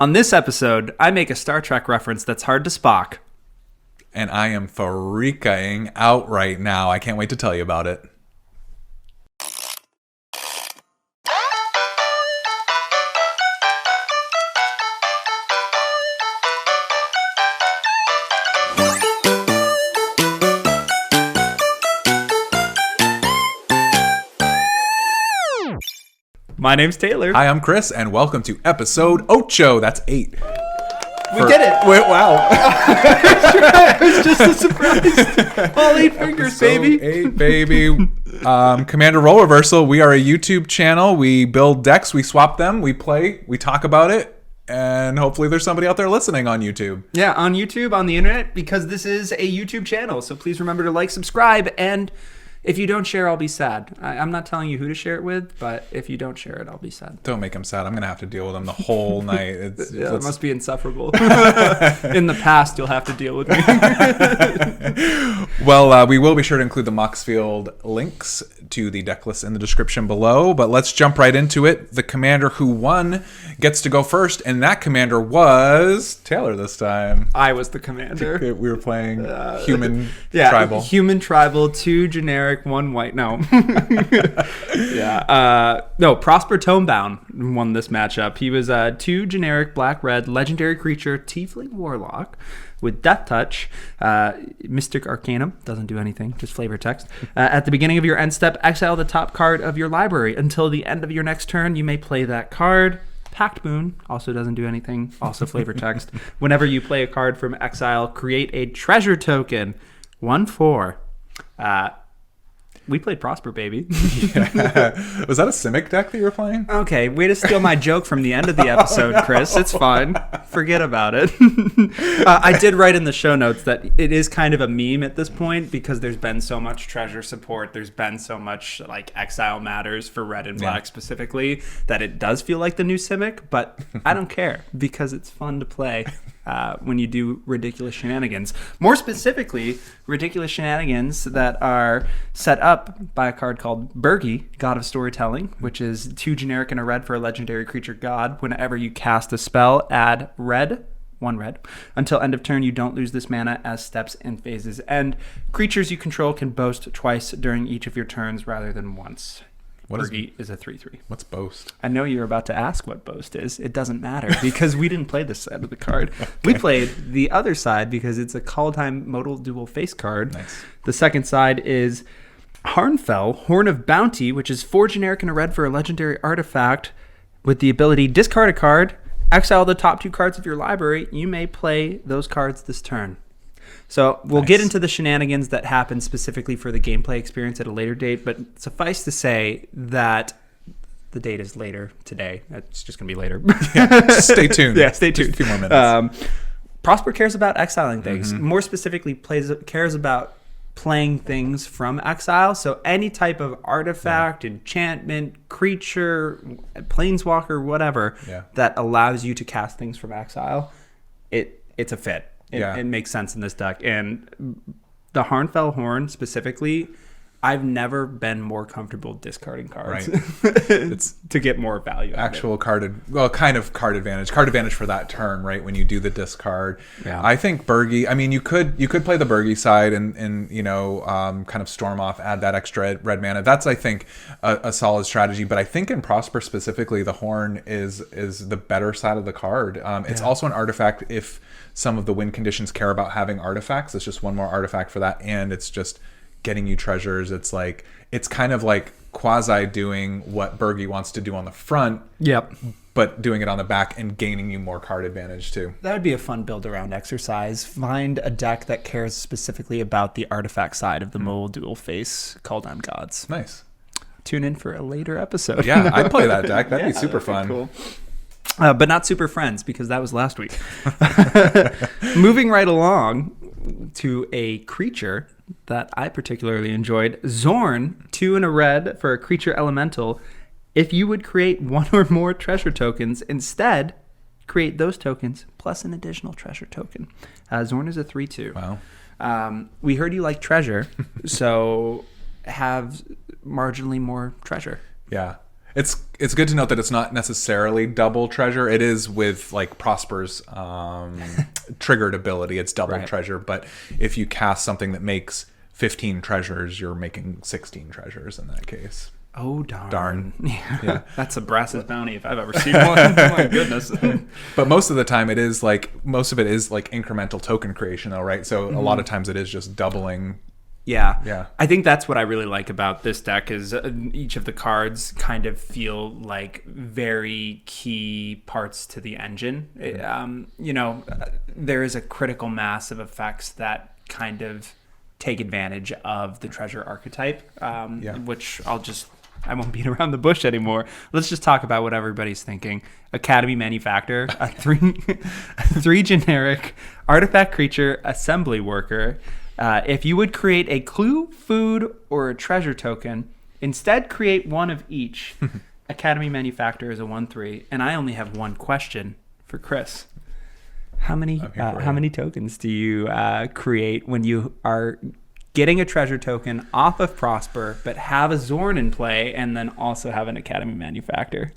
On this episode, I make a Star Trek reference that's hard to Spock. And I am Pharikaing out right now. I can't wait to tell you about it. My name's Taylor. Hi, I'm Chris, and welcome to episode 8. That's 8. We did it. Wait, wow. It was just a surprise. All 8 fingers, baby. 8, baby. Commander Role Reversal. We are a YouTube channel. We build decks. We swap them. We play. We talk about it. And hopefully there's somebody out there listening on YouTube. Yeah, on YouTube, on the internet, because this is a YouTube channel. So please remember to like, subscribe, and if you don't share, I'll be sad. I'm not telling you who to share it with, but if you don't share it, I'll be sad. Don't make him sad. I'm going to have to deal with him the whole night. It must be insufferable. In the past, you'll have to deal with me. Well, we will be sure to include the Moxfield links to the deck list in the description below, but let's jump right into it. The commander who won gets to go first, and that commander was Taylor this time. I was the commander. We were playing human tribal. tribal. Human tribal, 2 generic, 1 white. No. No, Prosper Tome-Bound won this matchup. He was 2 generic, black-red, legendary creature, tiefling warlock with Death Touch, Mystic Arcanum, doesn't do anything, just flavor text. At the beginning of your end step, exile the top card of your library. Until the end of your next turn, you may play that card. Pact Moon also doesn't do anything, also flavor text. Whenever you play a card from exile, create a treasure token. 1/4. We played Prosper, baby. Yeah. Was that a Simic deck that you were playing? Okay, way to steal my joke from the end of the episode, Chris. It's fine. Forget about it. I did write in the show notes that it is kind of a meme at this point because there's been so much treasure support. There's been so much like exile matters for red and black specifically that it does feel like the new Simic, but I don't care because it's fun to play when you do ridiculous shenanigans. More specifically, ridiculous shenanigans that are set up by a card called Bergi, God of Storytelling, which is 2 generic and a red for a legendary creature god. Whenever you cast a spell, add red, 1 red. Until end of turn, you don't lose this mana as steps and phases end. Creatures you control can boast twice during each of your turns rather than once. Bergi is a 3/3. What's Boast? I know you're about to ask what Boast is. It doesn't matter because we didn't play this side of the card. Okay. We played the other side because it's a call time modal dual face card. Nice. The second side is Harnfell, Horn of Bounty, which is 4 generic and a red for a legendary artifact with the ability discard a card, exile the top 2 cards of your library. You may play those cards this turn. So we'll get into the shenanigans that happen specifically for the gameplay experience at a later date, but suffice to say that the date is later today. It's just going to be later. Yeah, stay tuned. Yeah, stay tuned. Just a few more minutes. Prosper cares about exiling things. Mm-hmm. More specifically, cares about playing things from exile. So any type of artifact, enchantment, creature, planeswalker, whatever, that allows you to cast things from exile, it's a fit. It makes sense in this deck. And the Harnfell Horn specifically, I've never been more comfortable discarding cards. Right. It's to get more value. Actual card advantage. Card advantage for that turn, right? When you do the discard. Yeah. I think Bergi, I mean, you could play the Bergi side and kind of storm off, add that extra red mana. That's, I think, a solid strategy. But I think in Prosper specifically, the Horn is the better side of the card. It's also an artifact if some of the win conditions care about having artifacts. It's just 1 more artifact for that, and it's just getting you treasures. It's kind of like quasi doing what Bergi wants to do on the front. Yep. But doing it on the back and gaining you more card advantage too. That would be a fun build around exercise. Find a deck that cares specifically about the artifact side of the modal dual face Call Down Gods. Nice. Tune in for a later episode. Yeah, I'd play that deck. That'd be super fun. Cool. But not Super Friends, because that was last week. Moving right along to a creature that I particularly enjoyed. Zorn, 2 and a red for a creature elemental. If you would create 1 or more treasure tokens, instead, create those tokens plus an additional treasure token. Zorn is a 3/2. Wow. We heard you like treasure, so have marginally more treasure. Yeah. It's good to note that it's not necessarily double treasure. It is with like Prosper's triggered ability. It's double treasure. But if you cast something that makes 15 treasures, you're making 16 treasures in that case. Oh, darn. Yeah. That's a Brass's bounty if I've ever seen one. My goodness. But most of the time it is like incremental token creation though, right? So a lot of times it is just doubling. Yeah. I think that's what I really like about this deck is each of the cards kind of feel like very key parts to the engine. There is a critical mass of effects that kind of take advantage of the treasure archetype, which I won't beat around the bush anymore. Let's just talk about what everybody's thinking. Academy Manufactor, a three generic artifact creature assembly worker. If you would create a clue, food, or a treasure token, instead create one of each. Academy Manufactor is a 1/3, and I only have one question for Chris. How many tokens do you create when you are getting a treasure token off of Prosper, but have a Zorn in play, and then also have an Academy Manufactor?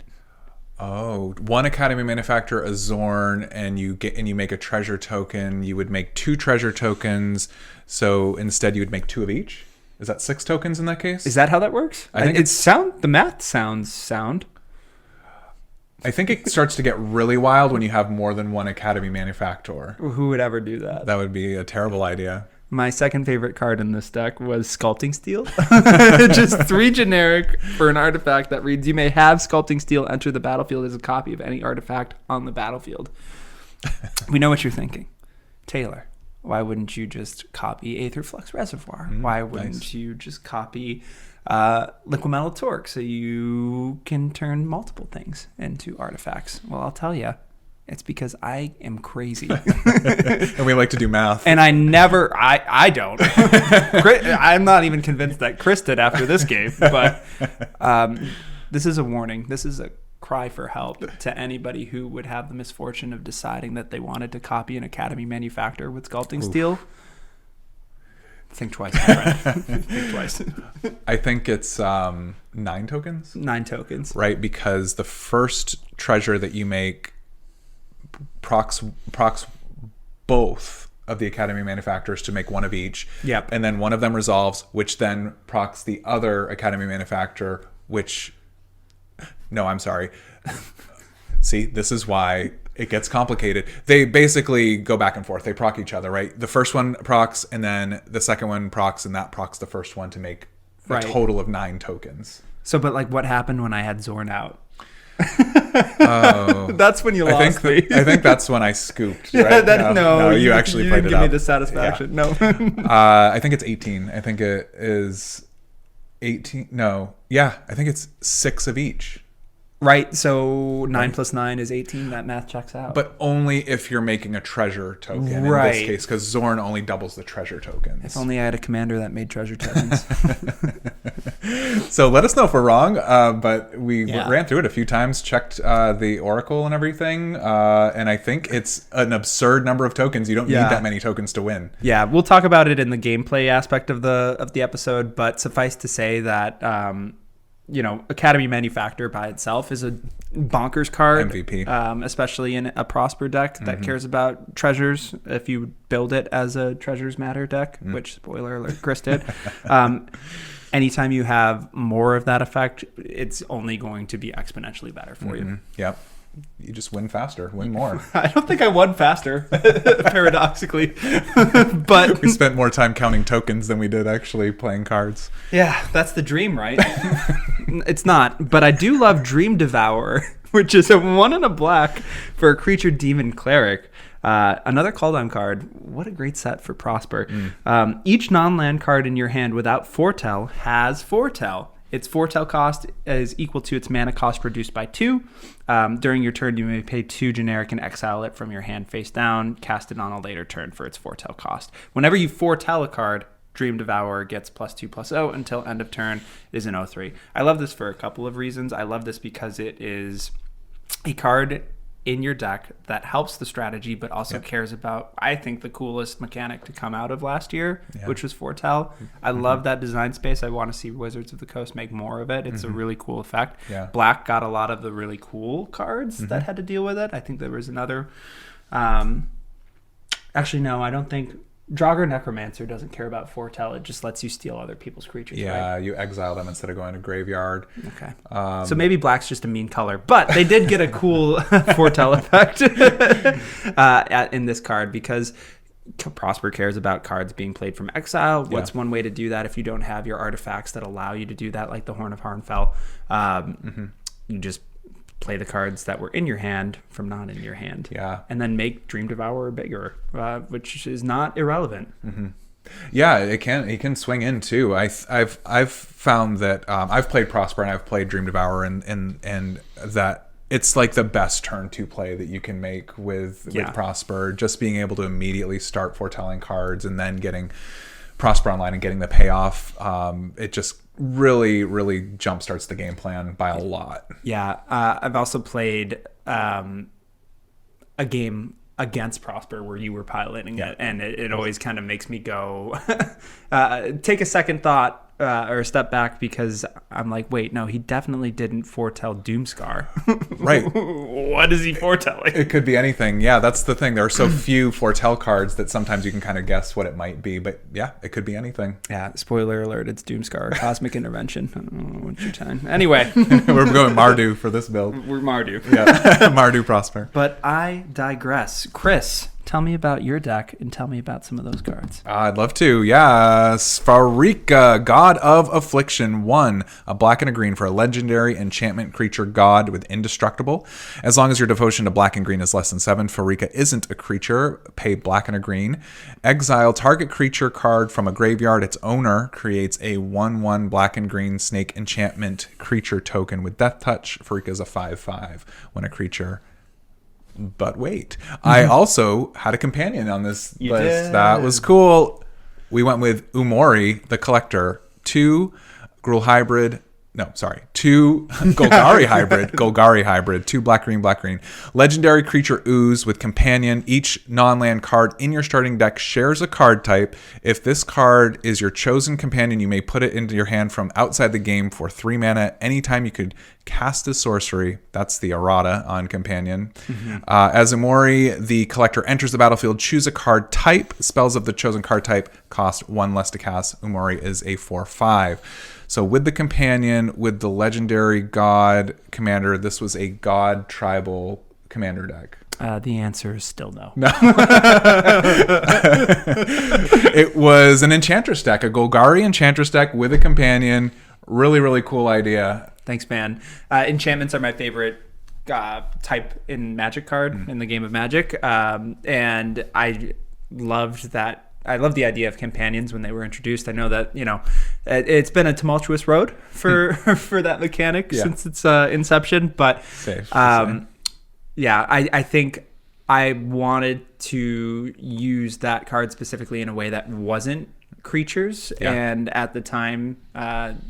Oh, one Academy Manufactor, a Zorn, and you make a treasure token. You would make 2 treasure tokens. So instead, you would make 2 of each. Is that 6 tokens in that case? Is that how that works? I think the math sounds sound. I think it starts to get really wild when you have more than one Academy Manufactor. Who would ever do that? That would be a terrible idea. My second favorite card in this deck was Sculpting Steel. Just 3 generic for an artifact that reads, you may have Sculpting Steel enter the battlefield as a copy of any artifact on the battlefield. We know what you're thinking. Taylor, why wouldn't you just copy Aether Flux Reservoir? Why wouldn't you just copy Liquid Metal Torque so you can turn multiple things into artifacts? Well, I'll tell you. It's because I am crazy. And we like to do math. And I don't. I'm not even convinced that Chris did after this game. But this is a warning. This is a cry for help to anybody who would have the misfortune of deciding that they wanted to copy an Academy Manufactor with Sculpting Steel. Think twice, my friend. Think twice. I think it's 9 tokens. 9 tokens. Right, because the first treasure that you make procs both of the Academy Manufacturers to make 1 of each. Yep. And then one of them resolves, which then procs the other Academy Manufacturer, which... No, I'm sorry. See, this is why it gets complicated. They basically go back and forth. They proc each other, right? The first one procs, and then the second one procs, and that procs the first one to make a total of 9 tokens. So, but like what happened when I had Zorn out? Oh, that's when you lost me. I think that's when I scooped. Right? No, you actually played it give up. Me the satisfaction. Yeah. No, I think it's 18. I think it is 18. No, yeah, I think it's 6 of each. Right, so 9 plus 9 is 18. That math checks out. But only if you're making a treasure token in this case, because Zorn only doubles the treasure tokens. If only I had a commander that made treasure tokens. So let us know if we're wrong, but we ran through it a few times, checked the Oracle and everything, and I think it's an absurd number of tokens. You don't need that many tokens to win. Yeah, we'll talk about it in the gameplay aspect of the episode, but suffice to say that... Academy Manufactor by itself is a bonkers card. MVP. Especially in a Prosper deck that cares about treasures. If you build it as a Treasures Matter deck, which, spoiler alert, Chris did. Anytime you have more of that effect, it's only going to be exponentially better for you. Yep. You just win faster, win more. I don't think I won faster, paradoxically. But we spent more time counting tokens than we did actually playing cards. Yeah, that's the dream, right? It's not, but I do love Dream Devourer, which is a 1 and a black for a creature demon cleric. Another call down card. What a great set for Prosper. Each non-land card in your hand without foretell has foretell. Its foretell cost is equal to its mana cost reduced by 2. During your turn, you may pay 2 generic and exile it from your hand face down. Cast it on a later turn for its foretell cost. Whenever you foretell a card, Dream Devourer gets +2/+0 until end of turn. It is an 0/3. I love this for a couple of reasons. I love this because it is a card in your deck that helps the strategy, but also cares about, I think, the coolest mechanic to come out of last year, which was Foretell. I love that design space. I want to see Wizards of the Coast make more of it. It's a really cool effect. Yeah. Black got a lot of the really cool cards that had to deal with it. I think there was another... actually, no, I don't think... Draugr Necromancer doesn't care about Foretell. It just lets you steal other people's creatures, right? You exile them instead of going to graveyard. Okay. So maybe black's just a mean color. But they did get a cool Foretell effect in this card because Prosper cares about cards being played from exile. What's one way to do that if you don't have your artifacts that allow you to do that, like the Horn of Harnfell? You just play the cards that were in your hand from not in your hand. Yeah. And then make Dream Devourer bigger, which is not irrelevant. Yeah, it can swing in too. I've found that I've played Prosper and I've played Dream Devourer and that it's like the best turn 2 play that you can make with Prosper. Just being able to immediately start foretelling cards and then getting Prosper online and getting the payoff. It just really jump starts the game plan by a lot. Yeah, I've also played a game against Prosper where you were piloting it, and it always kind of makes me go take a second thought or a step back, because I'm like, wait, no, he definitely didn't foretell Doomscar. Right. What is he foretelling? It could be anything. Yeah, that's the thing. There are so few foretell cards that sometimes you can kind of guess what it might be. But yeah, it could be anything. Yeah, spoiler alert, it's Doomscar, Cosmic Intervention. I don't know what's your time. Anyway. We're going Mardu for this build. We're Mardu. Yeah, Mardu Prosper. But I digress. Chris, tell me about your deck and tell me about some of those cards. I'd love to. Yes. Pharika, God of Affliction. 1, a black and a green for a legendary enchantment creature god with indestructible. As long as your devotion to black and green is less than 7, Pharika isn't a creature. Pay black and a green. Exile target creature card from a graveyard. Its owner creates a 1/1 black and green snake enchantment creature token with death touch. Pharika is a 5/5 when a creature... But wait, I also had a companion on this list. That was cool. We went with Umori, the Collector, 2 Gruul Hybrid. No, sorry. 2 Golgari Hybrid, 2 black, green. Legendary creature ooze with companion. Each non-land card in your starting deck shares a card type. If this card is your chosen companion, you may put it into your hand from outside the game for 3 mana. Anytime you could cast a sorcery. That's the errata on companion. As Umori, the Collector, enters the battlefield, choose a card type. Spells of the chosen card type cost 1 less to cast. Umori is a 4/5. So with the companion, with the legendary god commander, this was a god tribal commander deck. The answer is still no. It was an Enchantress deck, a Golgari Enchantress deck with a companion. Really cool idea. Thanks, man. Enchantments are my favorite type in Magic card, in the game of Magic. And I loved that. I love the idea of companions when they were introduced. I know that, it's been a tumultuous road for for that mechanic since its inception. But I think I wanted to use that card specifically in a way that wasn't creatures. And at the time, and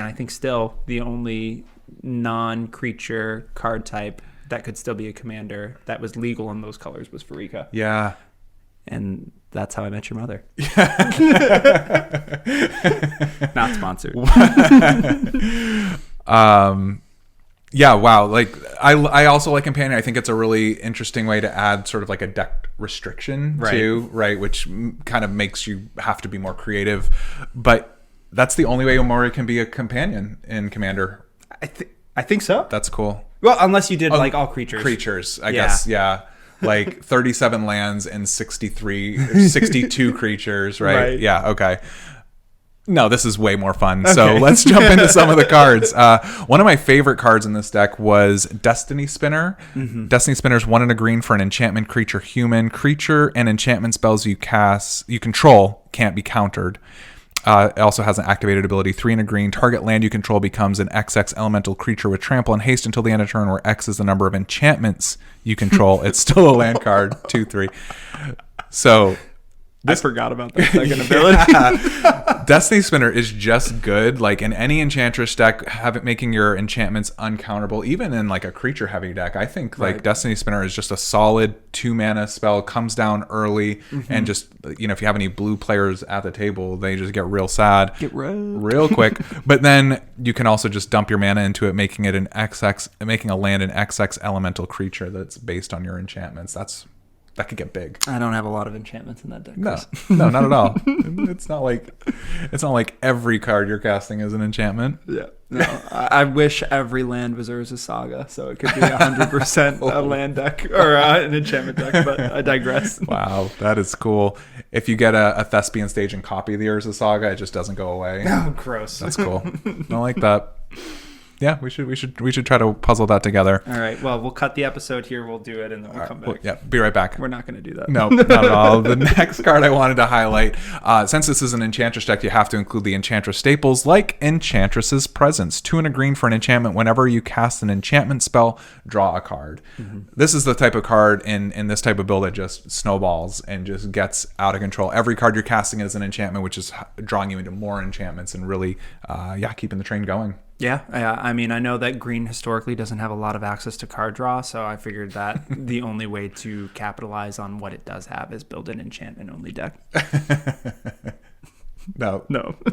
I think still, the only non-creature card type that could still be a commander that was legal in those colors was Pharika. Yeah. And that's how I met your mother. Not sponsored. Yeah, wow. Like I also like companion. I think it's a really interesting way to add sort of like a deck restriction too, right? Which kind of makes you have to be more creative. But that's the only way Umori can be a companion in Commander. I think so. That's cool. Well, unless you did like all creatures. Creatures, I guess. Yeah. Like 37 lands and 62 creatures, right? Yeah, okay. No, this is way more fun. Okay. So let's jump into some of the cards. One of my favorite cards in this deck was Destiny Spinner. Destiny Spinner is 1 and a green for an enchantment creature human. Creature and enchantment spells you control can't be countered. It also has an activated ability, 3 and a green. Target land you control becomes an XX elemental creature with trample and haste until the end of turn, where X is the number of enchantments you control. It's still a land card, 2/3. So I forgot about that second ability. Yeah. Destiny Spinner is just good. Like in any Enchantress deck, have it making your enchantments uncounterable. Even in like a creature heavy deck, I think like Destiny Spinner is just a solid 2 mana spell. Comes down early, and just if you have any blue players at the table, they just get real sad, real quick. But then you can also just dump your mana into it, making it making a land an XX elemental creature that's based on your enchantments. That could get big. I don't have a lot of enchantments in that deck. No, not at all. It's not like every card you're casting is an enchantment. Yeah. No, I wish every land was Urza's Saga, so it could be 100% a land deck or an enchantment deck, but I digress. Wow, that is cool. If you get a Thespian stage and copy the Urza Saga, it just doesn't go away. Oh, gross. That's cool. I like that. Yeah, we should try to puzzle that together. All right. Well, we'll cut the episode here. We'll do it, and then we'll come back. Well, yeah, be right back. We're not going to do that. No, not at all. The next card I wanted to highlight, since this is an Enchantress deck, you have to include the Enchantress staples like Enchantress's Presence. 2 and a green for an enchantment. Whenever you cast an enchantment spell, draw a card. This is the type of card in this type of build that just snowballs and just gets out of control. Every card you're casting is an enchantment, which is drawing you into more enchantments and really, keeping the train going. Yeah, I mean, I know that green historically doesn't have a lot of access to card draw, so I figured that the only way to capitalize on what it does have is build an enchantment-only deck. No.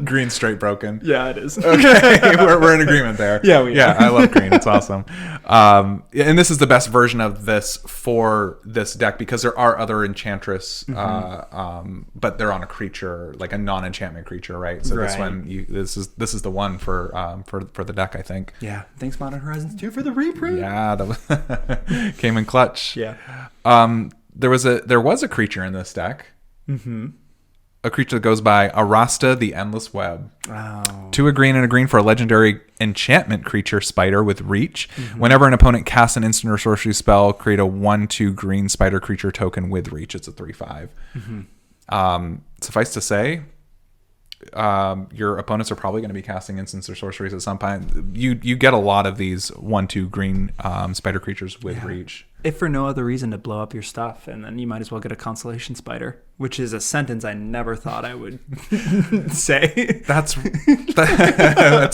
Green's straight broken. Yeah, it is. Okay, we're in agreement there. Yeah, we are. I love green. It's awesome. And this is the best version of this for this deck because there are other Enchantress, but they're on a creature, like a non-enchantment creature, right? So this one, this is the one for the deck, I think. Yeah. Thanks, Modern Horizons 2 for the reprint. Yeah, that came in clutch. Yeah. There was a creature in this deck. A creature that goes by Arasta the Endless Web. Oh. 2 a green and a green for a legendary enchantment creature, Spider, with reach. Whenever an opponent casts an instant or sorcery spell, create a 1/2 green spider creature token with reach. It's a 3/5. Suffice to say, your opponents are probably going to be casting instants or sorceries at some point. You get a lot of these 1/2 green spider creatures with reach. If for no other reason to blow up your stuff, and then you might as well get a Constellation Spider, which is a sentence I never thought I would say. That's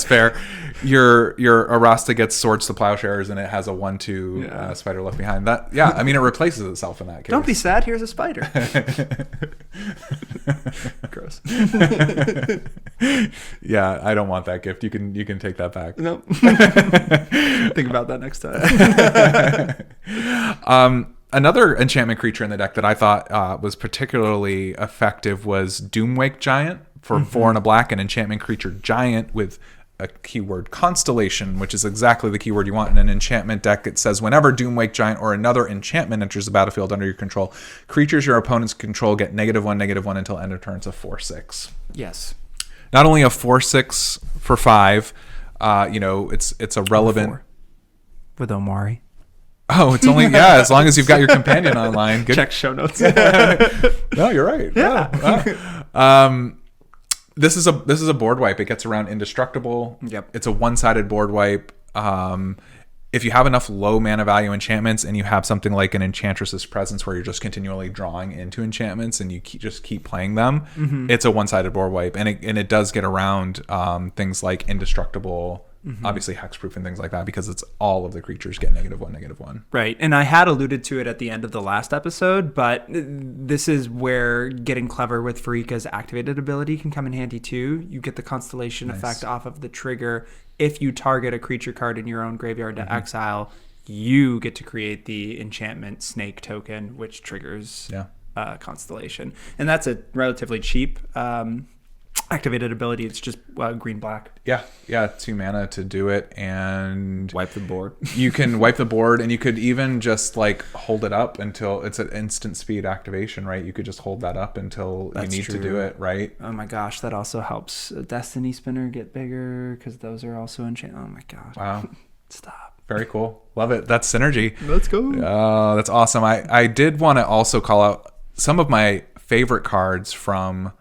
fair. Your Arasta gets Swords to Plowshares, and it has a 1/2 spider left behind. That I mean, it replaces itself in that case. Don't be sad. Here's a spider. Gross. Yeah, I don't want that gift. You can take that back. Nope. Think about that next time. Another enchantment creature in the deck that I thought was particularly effective was Doomwake Giant for 4 and a black, an enchantment creature giant with a keyword Constellation, which is exactly the keyword you want in an enchantment deck. It says whenever Doomwake Giant or another enchantment enters the battlefield under your control, creatures your opponents control get -1/-1 until end of turn. It's a 4/6. Yes. Not only a 4/6 for 5, it's a relevant with Omari. Oh, it's only as long as you've got your companion online. Good. Check show notes. No, you're right. Yeah. This is a board wipe. It gets around indestructible. Yep. It's a one-sided board wipe. If you have enough low mana value enchantments and you have something like an Enchantress's Presence where you're just continually drawing into enchantments and you just keep playing them, it's a one-sided board wipe, and it does get around things like indestructible. Obviously hexproof and things like that because it's all of the creatures get -1/-1. Right. And I had alluded to it at the end of the last episode, but this is where getting clever with Pharika's activated ability can come in handy too. You get the Constellation effect off of the trigger. If you target a creature card in your own graveyard to exile, you get to create the enchantment snake token, which triggers Constellation. And that's a relatively cheap activated ability. It's just green-black. Yeah, 2 mana to do it, and wipe the board. You can wipe the board, and you could even just like hold it up until it's an instant speed activation, right? You could just hold that up until you need to do it, right? Oh my gosh, that also helps Destiny Spinner get bigger because those are also enchanted. Oh my gosh. Wow. Stop. Very cool. Love it. That's synergy. Let's go. Oh, that's awesome. I did want to also call out some of my favorite cards from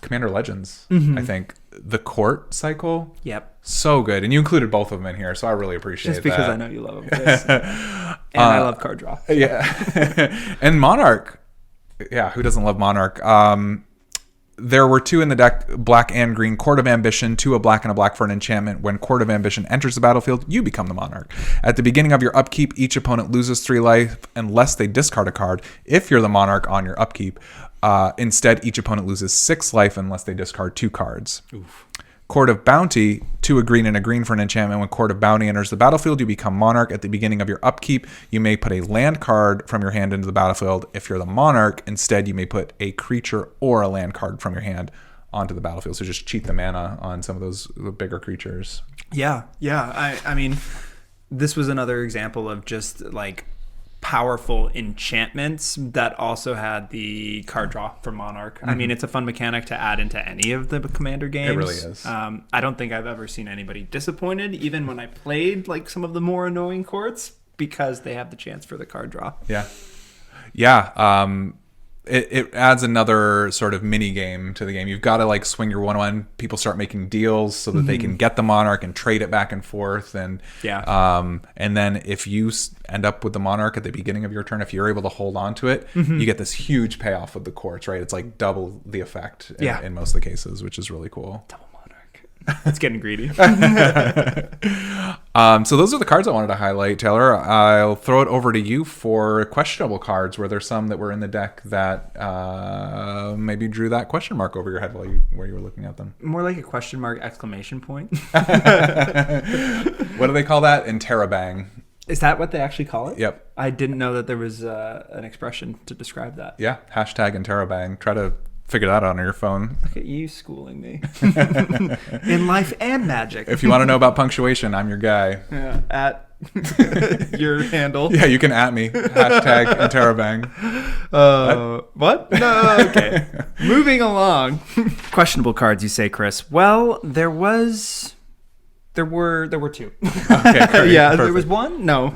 Commander Legends. I think the Court cycle. Yep. So good. And you included both of them in here, so I really appreciate that. Just because I know you love them. And I love card draw. Yeah. And Monarch Yeah, who doesn't love Monarch? There were 2 in the deck, black and green. Court of Ambition, 2 a black and a black for an enchantment. When Court of Ambition enters the battlefield, you become the Monarch. At the beginning of your upkeep, each opponent loses 3 life unless they discard a card. If you're the Monarch on your upkeep, instead, each opponent loses 6 life unless they discard 2 cards. Oof. Court of Bounty, 2 a green and a green for an enchantment. When Court of Bounty enters the battlefield, you become Monarch. At the beginning of your upkeep, you may put a land card from your hand into the battlefield. If you're the Monarch, instead you may put a creature or a land card from your hand onto the battlefield. So just cheat the mana on some of those bigger creatures. Yeah. I mean, this was another example of just like powerful enchantments that also had the card draw for Monarch. I mean, it's a fun mechanic to add into any of the Commander games. It really is. I don't think I've ever seen anybody disappointed, even when I played like some of the more annoying courts, because they have the chance for the card draw. Yeah. It adds another sort of mini game to the game. You've got to like swing your 1/1. People start making deals so that they can get the Monarch and trade it back and forth. And and then if you end up with the Monarch at the beginning of your turn, if you're able to hold on to it, you get this huge payoff with the courts, right? It's like double the effect in most of the cases, which is really cool. Double Monarch. It's getting greedy. So those are the cards I wanted to highlight, Taylor. I'll throw it over to you for questionable cards. Were there some that were in the deck that maybe drew that question mark over your head while you were looking at them? More like a question mark exclamation point. What do they call that? Interrobang. Is that what they actually call it? Yep. I didn't know that there was an expression to describe that. Yeah. Hashtag Interrobang. Try to figure that out on your phone. Look at you schooling me. In life and magic. If you want to know about punctuation, I'm your guy. Yeah, at your handle. Yeah, you can at me. Hashtag Interrobang. What? No, okay. Moving along. Questionable cards, you say, Chris. Well, there were 2. Okay, great. Yeah, Perfect. there was one? No.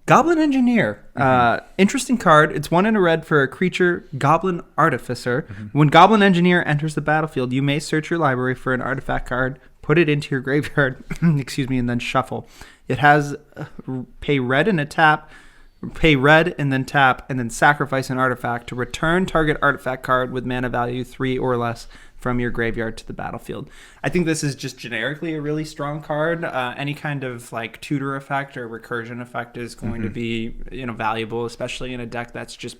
Goblin Engineer. Interesting card. It's 1 in a red for a creature, Goblin Artificer. When Goblin Engineer enters the battlefield, you may search your library for an artifact card, put it into your graveyard, and then shuffle. It has pay red and tap, and then sacrifice an artifact to return target artifact card with mana value 3 or less from your graveyard to the battlefield. I think this is just generically a really strong card. Any kind of like tutor effect or recursion effect is going to be valuable, especially in a deck that's just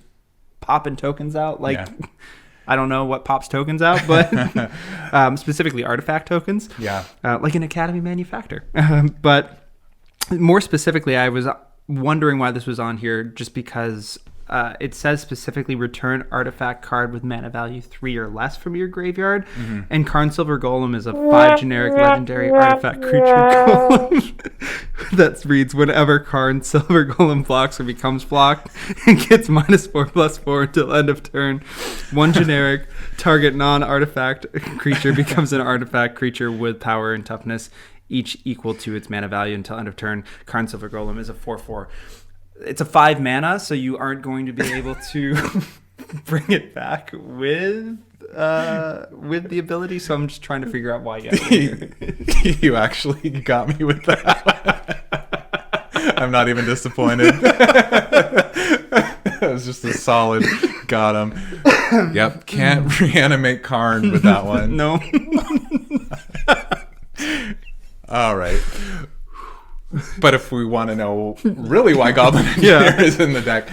popping tokens out. I don't know what pops tokens out, but specifically artifact tokens. Yeah. Like an Academy Manufactor. But more specifically, I was wondering why this was on here, just because it says specifically return artifact card with mana value 3 or less from your graveyard. And Karn Silver Golem is a 5 generic legendary artifact creature golem that reads, whenever Karn Silver Golem blocks or becomes blocked, it gets -4/+4 until end of turn. 1 generic target non-artifact creature becomes an artifact creature with power and toughness, each equal to its mana value until end of turn. Karn Silver Golem is a 4/4. It's a 5 mana, so you aren't going to be able to bring it back with the ability. So I'm just trying to figure out why you got it. You actually got me with that. I'm not even disappointed. That was just a solid got him. Yep, can't reanimate Karn with that one. No. All right. But if we want to know really why Goblin Engineer is in the deck,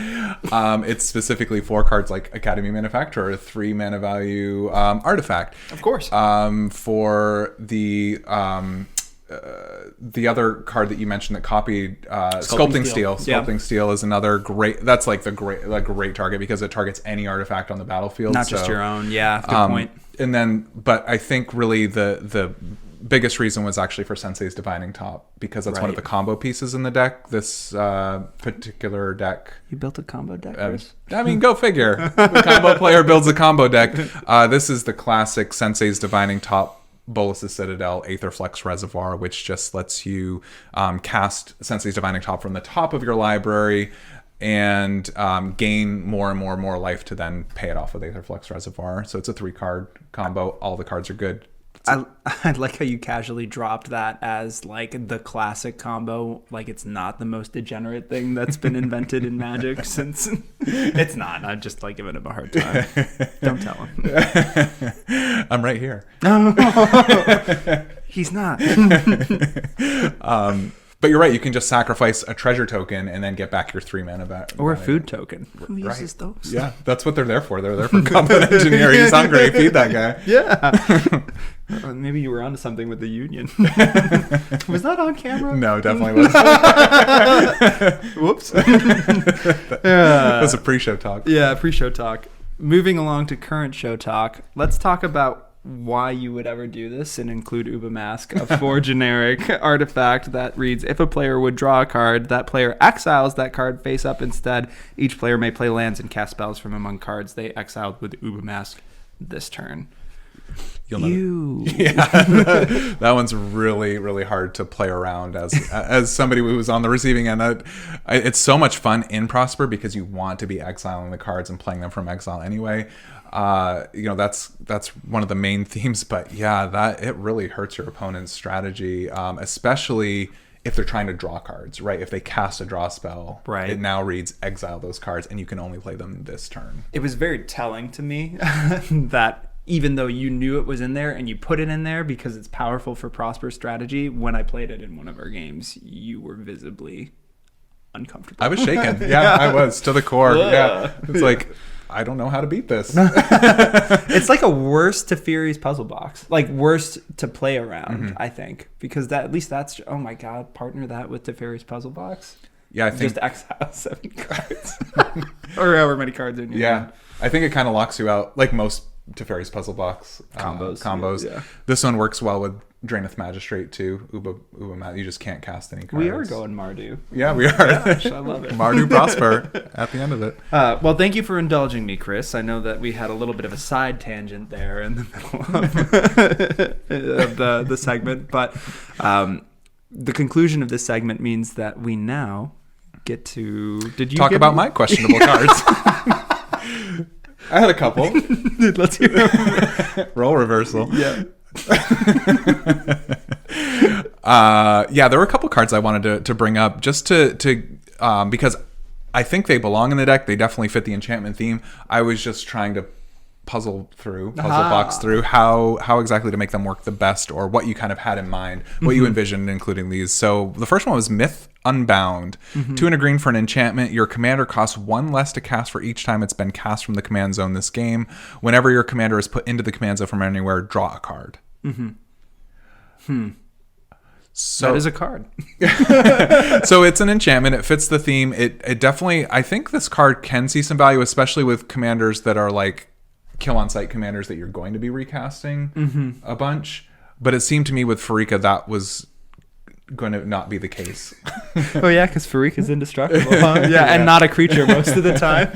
it's specifically 4 cards like Academy Manufacturer, a 3 mana value artifact. Of course. For the other card that you mentioned that copied Sculpting Steel. Sculpting Steel is another great. That's like the great target because it targets any artifact on the battlefield, not just your own. Yeah, good point. And then, but I think really the biggest reason was actually for Sensei's Divining Top, because that's one of the combo pieces in the deck. This particular deck. You built a combo deck, Chris? I mean, go figure. The combo player builds a combo deck. This is the classic Sensei's Divining Top, Bolas's Citadel, Aetherflux Reservoir, which just lets you cast Sensei's Divining Top from the top of your library and gain more and more life to then pay it off with Aetherflux Reservoir. So it's a 3-card combo. All the cards are good. I like how you casually dropped that as like the classic combo. Like it's not the most degenerate thing that's been invented in Magic since it's not. I'm just like giving him a hard time. Don't tell him. I'm right here. He's not. But you're right. You can just sacrifice a treasure token and then get back your 3 mana back. Or a food token. Who uses those? Yeah, that's what they're there for. They're there for combat engineer. He's hungry. Feed that guy. Yeah. Maybe you were onto something with the Union. Was that on camera? No, definitely wasn't. Whoops. That was a pre-show talk. Yeah, pre-show talk. Moving along to current show talk, let's talk about why you would ever do this and include Uba Mask, a 4 generic artifact that reads, if a player would draw a card, that player exiles that card face up instead. Each player may play lands and cast spells from among cards they exiled with Uba Mask this turn. Yeah, that one's really, really hard to play around as somebody who was on the receiving end. It's so much fun in Prosper because you want to be exiling the cards and playing them from exile anyway. That's one of the main themes. But yeah, that it really hurts your opponent's strategy, especially if they're trying to draw cards, right? If they cast a draw spell, right, it now reads exile those cards, and you can only play them this turn. It was very telling to me that even though you knew it was in there and you put it in there because it's powerful for Prosper strategy, when I played it in one of our games, you were visibly uncomfortable. I was shaken. Yeah, I was to the core. Yeah, it's like, I don't know how to beat this. It's like a worse Teferi's puzzle box, like worse to play around, I think, because that, at least that's, oh my God, partner that with Teferi's puzzle box. Yeah, I think just exile 7 cards or however many cards in your hand. I think it kind of locks you out, like most Teferi's puzzle box combos. Yeah. This one works well with Draenith Magistrate too. Uba, you just can't cast any cards. We are going Mardu. Yeah, we are. Gosh, I love it. Mardu Prosper at the end of it. Well, thank you for indulging me, Chris. I know that we had a little bit of a side tangent there in the middle of the segment, but the conclusion of this segment means that we now get to talk about my questionable cards. I had a couple. Let's hear them. Role reversal. Yeah. There were a couple cards I wanted to bring up just to because I think they belong in the deck. They definitely fit the enchantment theme. I was just trying to puzzle box through how exactly to make them work the best, or what you kind of had in mind, what you envisioned including these. So the first one was Myth Unbound. 2 and a green for an enchantment. Your commander costs 1 less to cast for each time it's been cast from the command zone this game. Whenever your commander is put into the command zone from anywhere, draw a card. So that is a card. So it's an enchantment. It fits the theme. It definitely, I think this card can see some value, especially with commanders that are like kill on sight commanders that you're going to be recasting a bunch. But it seemed to me with Pharika that was going to not be the case. Oh yeah, because Pharika's indestructible. Huh? Yeah, and not a creature most of the time.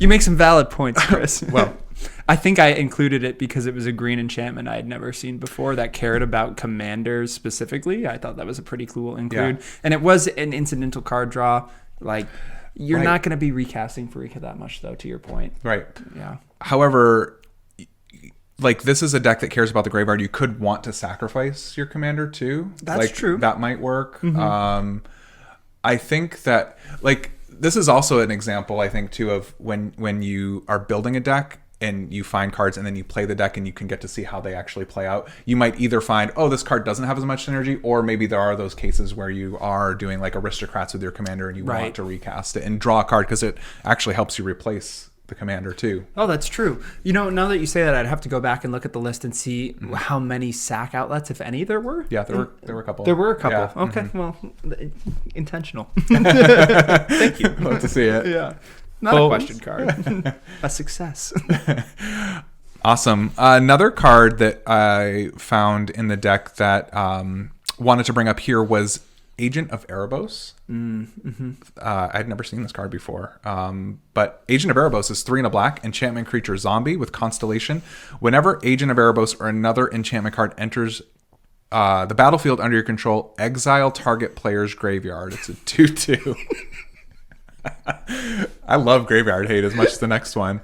You make some valid points, Chris. Well, I think I included it because it was a green enchantment I had never seen before that cared about commanders specifically. I thought that was a pretty cool include. Yeah. And it was an incidental card draw. Like, you're not going to be recasting Pharika that much, though, to your point. Right. Yeah. However, like, this is a deck that cares about the graveyard. You could want to sacrifice your commander, too. That's true. That might work. I think that, like, this is also an example, I think, too, of when you are building a deck and you find cards and then you play the deck and you can get to see how they actually play out. You might either find, oh, this card doesn't have as much synergy, or maybe there are those cases where you are doing like aristocrats with your commander and you want to recast it and draw a card because it actually helps you replace the commander too. Oh, that's true. You know, now that you say that, I'd have to go back and look at the list and see how many sack outlets, if any, there were. Yeah, there were a couple. There were a couple. Yeah. Okay, well, intentional. Thank you. Love to see it. Yeah. Not a question card. A success. Awesome. Another card that I found in the deck that wanted to bring up here was Agent of Erebos. I'd never seen this card before. But Agent of Erebos is 3 and a black, enchantment creature zombie with Constellation. Whenever Agent of Erebos or another enchantment card enters the battlefield under your control, exile target player's graveyard. It's a 2/2. I love Graveyard Hate as much as the next one.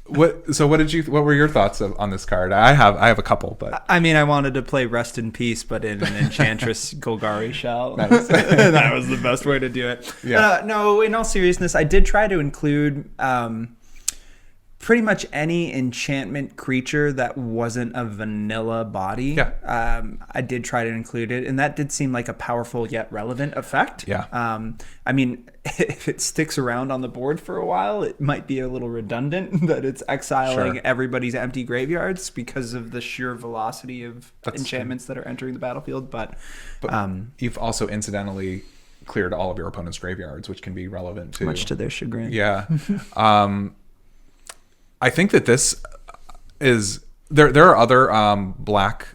What were your thoughts on this card? I have a couple, but I mean, I wanted to play Rest in Peace, but in an Enchantress Golgari shell. Nice. That was the best way to do it. Yeah. No, in all seriousness, I did try to include pretty much any enchantment creature that wasn't a vanilla body. Yeah. I did try to include it, and that did seem like a powerful yet relevant effect. Yeah. I mean, if it sticks around on the board for a while, it might be a little redundant that it's exiling everybody's empty graveyards because of the sheer velocity of enchantments that are entering the battlefield. But you've also incidentally cleared all of your opponent's graveyards, which can be relevant too. Much to their chagrin. Yeah. I think that this is there are other black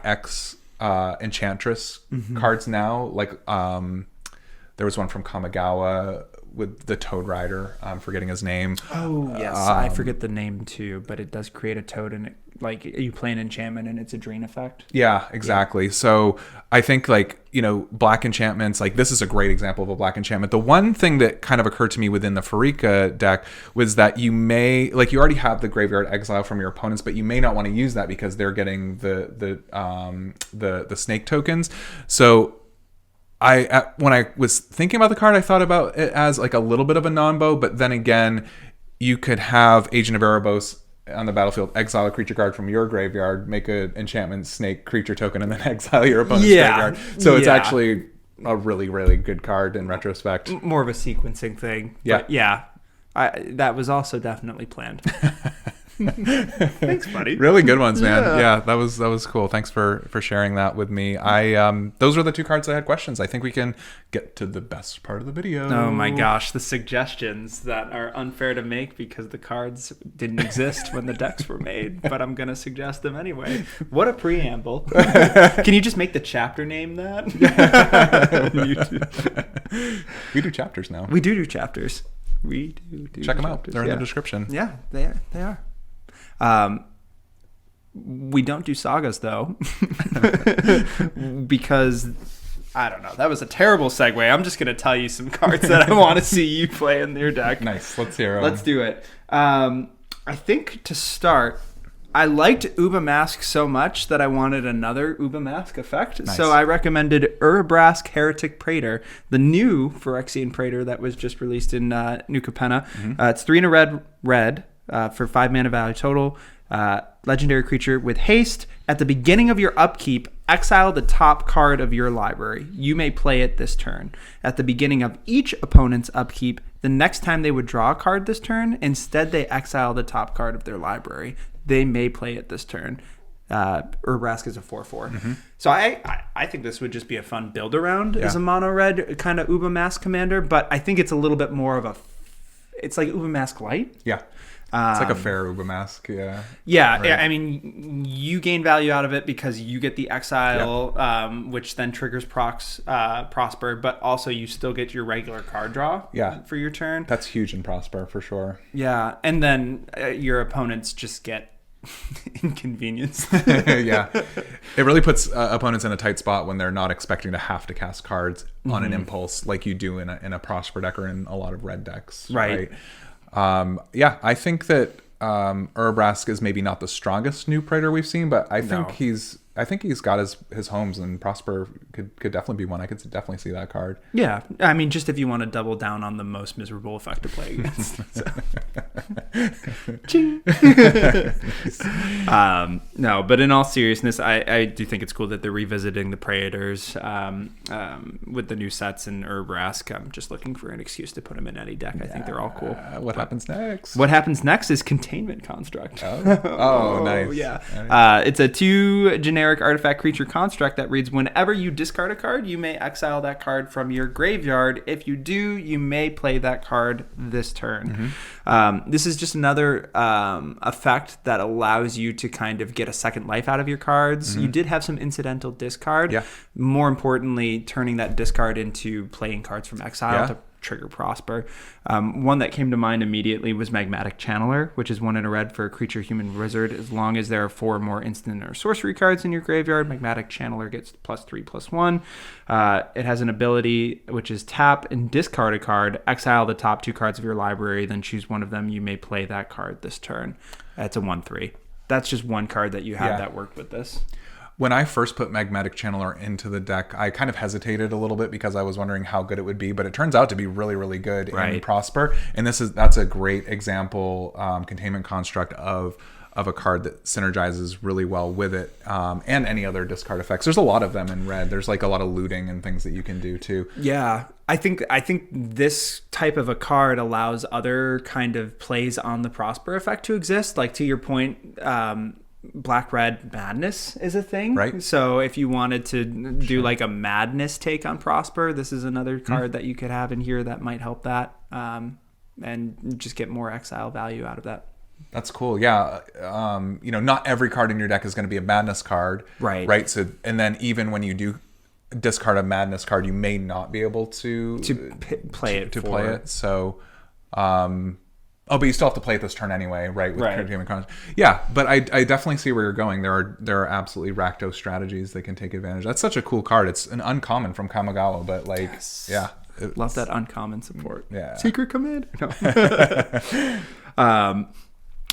X Enchantress cards now. Like there was one from Kamigawa with the Toad Rider. I'm forgetting his name. Oh yes, I forget the name too, but it does create a toad, and it, like you play an enchantment and it's a drain effect. Yeah, exactly. Yeah. So I think black enchantments, like this is a great example of a black enchantment. The one thing that kind of occurred to me within the Pharika deck was that you may, you already have the graveyard exile from your opponents, but you may not want to use that because they're getting the snake tokens. So when I was thinking about the card, I thought about it as like a little bit of a non-bow, but then again, you could have Agent of Erebos on the battlefield, exile a creature card from your graveyard, make an enchantment snake creature token, and then exile your opponent's graveyard. So it's actually a really, really good card in retrospect. More of a sequencing thing. Yeah. But yeah. That was also definitely planned. Thanks, buddy. Really good ones, man. Yeah, that was cool. Thanks for sharing that with me. Those were the two cards I had questions. I think we can get to the best part of the video. Oh my gosh, the suggestions that are unfair to make because the cards didn't exist when the decks were made, but I'm gonna suggest them anyway. What a preamble. Can you just make the chapter name that? We do chapters now. We do chapters. We do check them chapters. out. They're in the description. Yeah, they are. We don't do sagas though, because I don't know. That was a terrible segue. I'm just gonna tell you some cards that I want to see you play in your deck. Nice. Let's hear them. Let's do it. I think to start, I liked Uba Mask so much that I wanted another Uba Mask effect. Nice. So I recommended Urabrask Heretic Praetor, the new Phyrexian Praetor that was just released in New Capenna. It's 3 and a red for 5 mana value total. Legendary creature with haste. At the beginning of your upkeep, exile the top card of your library. You may play it this turn. At the beginning of each opponent's upkeep, the next time they would draw a card this turn, instead they exile the top card of their library. They may play it this turn. Urabrask is a 4/4. So I think this would just be a fun build around as a mono red kind of Uba Mask commander, but I think it's a little bit more of it's like Uba Mask Light. Yeah. It's like a fair Uba Mask, Yeah, right. I mean, you gain value out of it because you get the exile, which then triggers Prosper, but also you still get your regular card draw for your turn. That's huge in Prosper, for sure. Yeah, and then your opponents just get inconvenience. Yeah. It really puts opponents in a tight spot when they're not expecting to have to cast cards on an impulse like you do in a Prosper deck or in a lot of red decks. Right. I think that Urabrask is maybe not the strongest new Praetor we've seen, but I think he's got his homes, and Prosper could definitely be one. I could definitely see that card. Yeah, I mean, just if you want to double down on the most miserable effect to play against. No, but in all seriousness, I do think it's cool that they're revisiting the Praetors with the new sets in Urabrask. I'm just looking for an excuse to put them in any deck. I think they're all cool. What happens next? What happens next is Containment Construct. Oh, nice. Yeah. Nice. It's a 2 generic artifact creature construct that reads, whenever you discard a card, you may exile that card from your graveyard. If you do, you may play that card this turn. This is just another effect that allows you to kind of get a second life out of your cards. You did have some incidental discard. More importantly, turning that discard into playing cards from exile to trigger Prosper. One that came to mind immediately was Magmatic Channeler, which is 1 in a red for a creature, human, wizard. As long as there are 4 or more instant or sorcery cards in your graveyard, Magmatic Channeler gets +3/+1. It has an ability which is tap and discard a card, exile the top 2 cards of your library, then choose one of them. You may play that card this turn. That's a 1/3. That's just one card that you have that worked with this. When I first put Magmatic Channeler into the deck, I kind of hesitated a little bit because I was wondering how good it would be, but it turns out to be really, really good in Prosper. And that's a great example, containment construct of a card that synergizes really well with it, and any other discard effects. There's a lot of them in red. There's like a lot of looting and things that you can do too. Yeah, I think this type of a card allows other kind of plays on the Prosper effect to exist. Like, to your point, Black-Red Madness is a thing. Right. So if you wanted to do like a Madness take on Prosper, this is another card that you could have in here that might help that, and just get more exile value out of that. That's cool. Yeah. Not every card in your deck is going to be a Madness card. Right. So, and then even when you do discard a Madness card, you may not be able to play it. So, but you still have to play it this turn anyway, right? With containment construct. Yeah, but I definitely see where you're going. There are absolutely Rakdos strategies that can take advantage. That's such a cool card. It's an uncommon from Kamigawa, but love that uncommon support. Yeah. Secret command. No.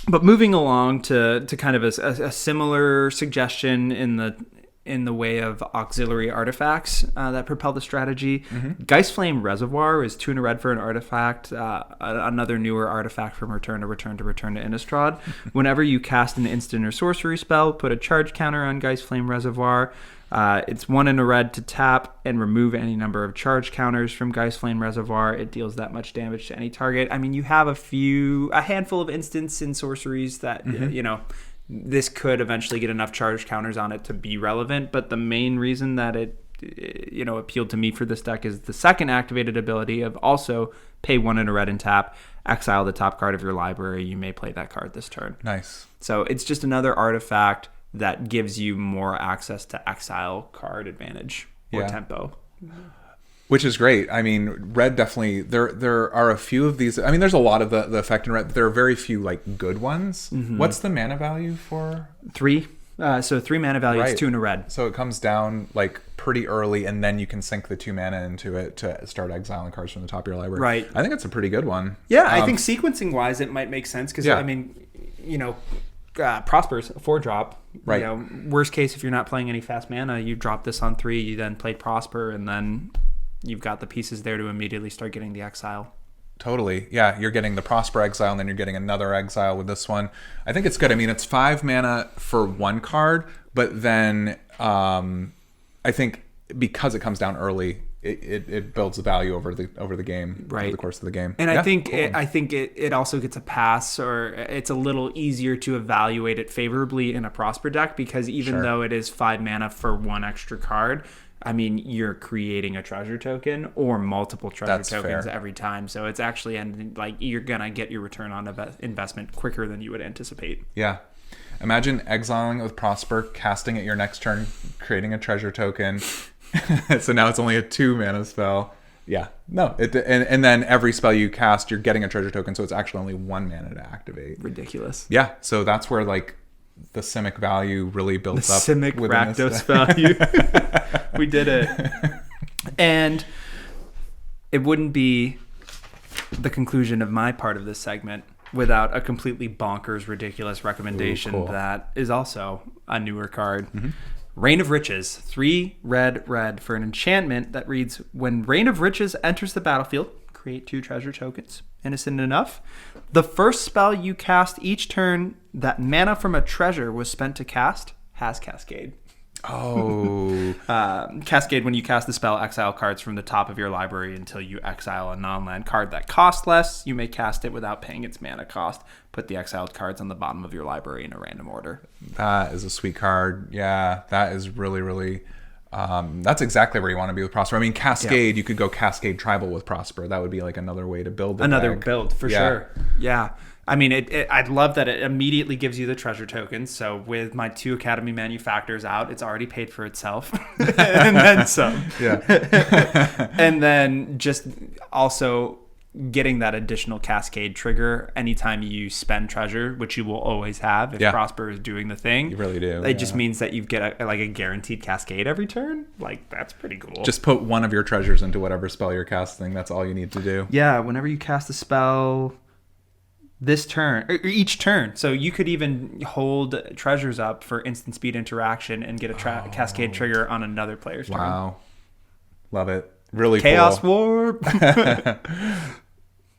But moving along to kind of a similar suggestion in the way of auxiliary artifacts that propel the strategy. Geistflame Reservoir is 2 in a red for an artifact, another newer artifact from return to Innistrad. Whenever you cast an instant or sorcery spell, put a charge counter on Geistflame Reservoir. It's 1 in a red to tap and remove any number of charge counters from Geistflame Reservoir. It deals that much damage to any target. I mean, you have a handful of instants and sorceries that, this could eventually get enough charge counters on it to be relevant. But the main reason that it appealed to me for this deck is the second activated ability of also pay 1 in a red and tap, exile the top card of your library. You may play that card this turn. Nice. So it's just another artifact that gives you more access to exile card advantage or tempo. Which is great. I mean, red definitely, there are a few of these. I mean, there's a lot of the effect in red, but there are very few like good ones. What's the mana value for? 3. So 3 mana value is 2 in a red. So it comes down like pretty early, and then you can sink the 2 mana into it to start exiling cards from the top of your library. Right. I think it's a pretty good one. Yeah, I think sequencing wise, it might make sense because I mean, Prosper's a 4-drop. Right. Worst case, if you're not playing any fast mana, you drop this on 3. You then played Prosper, and then you've got the pieces there to immediately start getting the exile. Totally. Yeah, you're getting the Prosper exile, and then you're getting another exile with this one. I think it's good. I mean, it's 5 mana for one card, but then I think because it comes down early, it builds the value over the game, over the course of the game. And I think it also gets a pass, or it's a little easier to evaluate it favorably in a Prosper deck, because even though it is 5 mana for one extra card, I mean, you're creating a treasure token or multiple treasure tokens every time. So it's actually you're going to get your return on investment quicker than you would anticipate. Yeah. Imagine exiling it with Prosper, casting it your next turn, creating a treasure token. So now it's only a 2 mana spell. Yeah. No. And then every spell you cast, you're getting a treasure token. So it's actually only 1 mana to activate. Ridiculous. Yeah. So that's where the Simic value really builds up. The Simic Rakdos value. We did it. And it wouldn't be the conclusion of my part of this segment without a completely bonkers, ridiculous recommendation that is also a newer card. Reign of Riches, 3 red for an enchantment that reads, when Reign of Riches enters the battlefield, create 2 treasure tokens. Innocent enough. The first spell you cast each turn that mana from a treasure was spent to cast has Cascade. Oh. Cascade, when you cast the spell, exile cards from the top of your library until you exile a non-land card that costs less. You may cast it without paying its mana cost. Put the exiled cards on the bottom of your library in a random order. That is a sweet card. Yeah, that is really, really... that's exactly where you want to be with Prosper. I mean, Cascade, you could go Cascade Tribal with Prosper. That would be like another way to build it. Another build, for sure. Yeah. I mean, I'd love that it immediately gives you the treasure tokens. So with my 2 Academy manufactors out, it's already paid for itself. And then some. Yeah. And then just also getting that additional cascade trigger anytime you spend treasure, which you will always have if Prosper is doing the thing. You really do. It just means that you get a guaranteed cascade every turn. Like, that's pretty cool. Just put one of your treasures into whatever spell you're casting. That's all you need to do. Yeah, whenever you cast a spell this turn, or each turn. So you could even hold treasures up for instant speed interaction and get a cascade trigger on another player's turn. Wow. Love it. Really Chaos cool. Warp.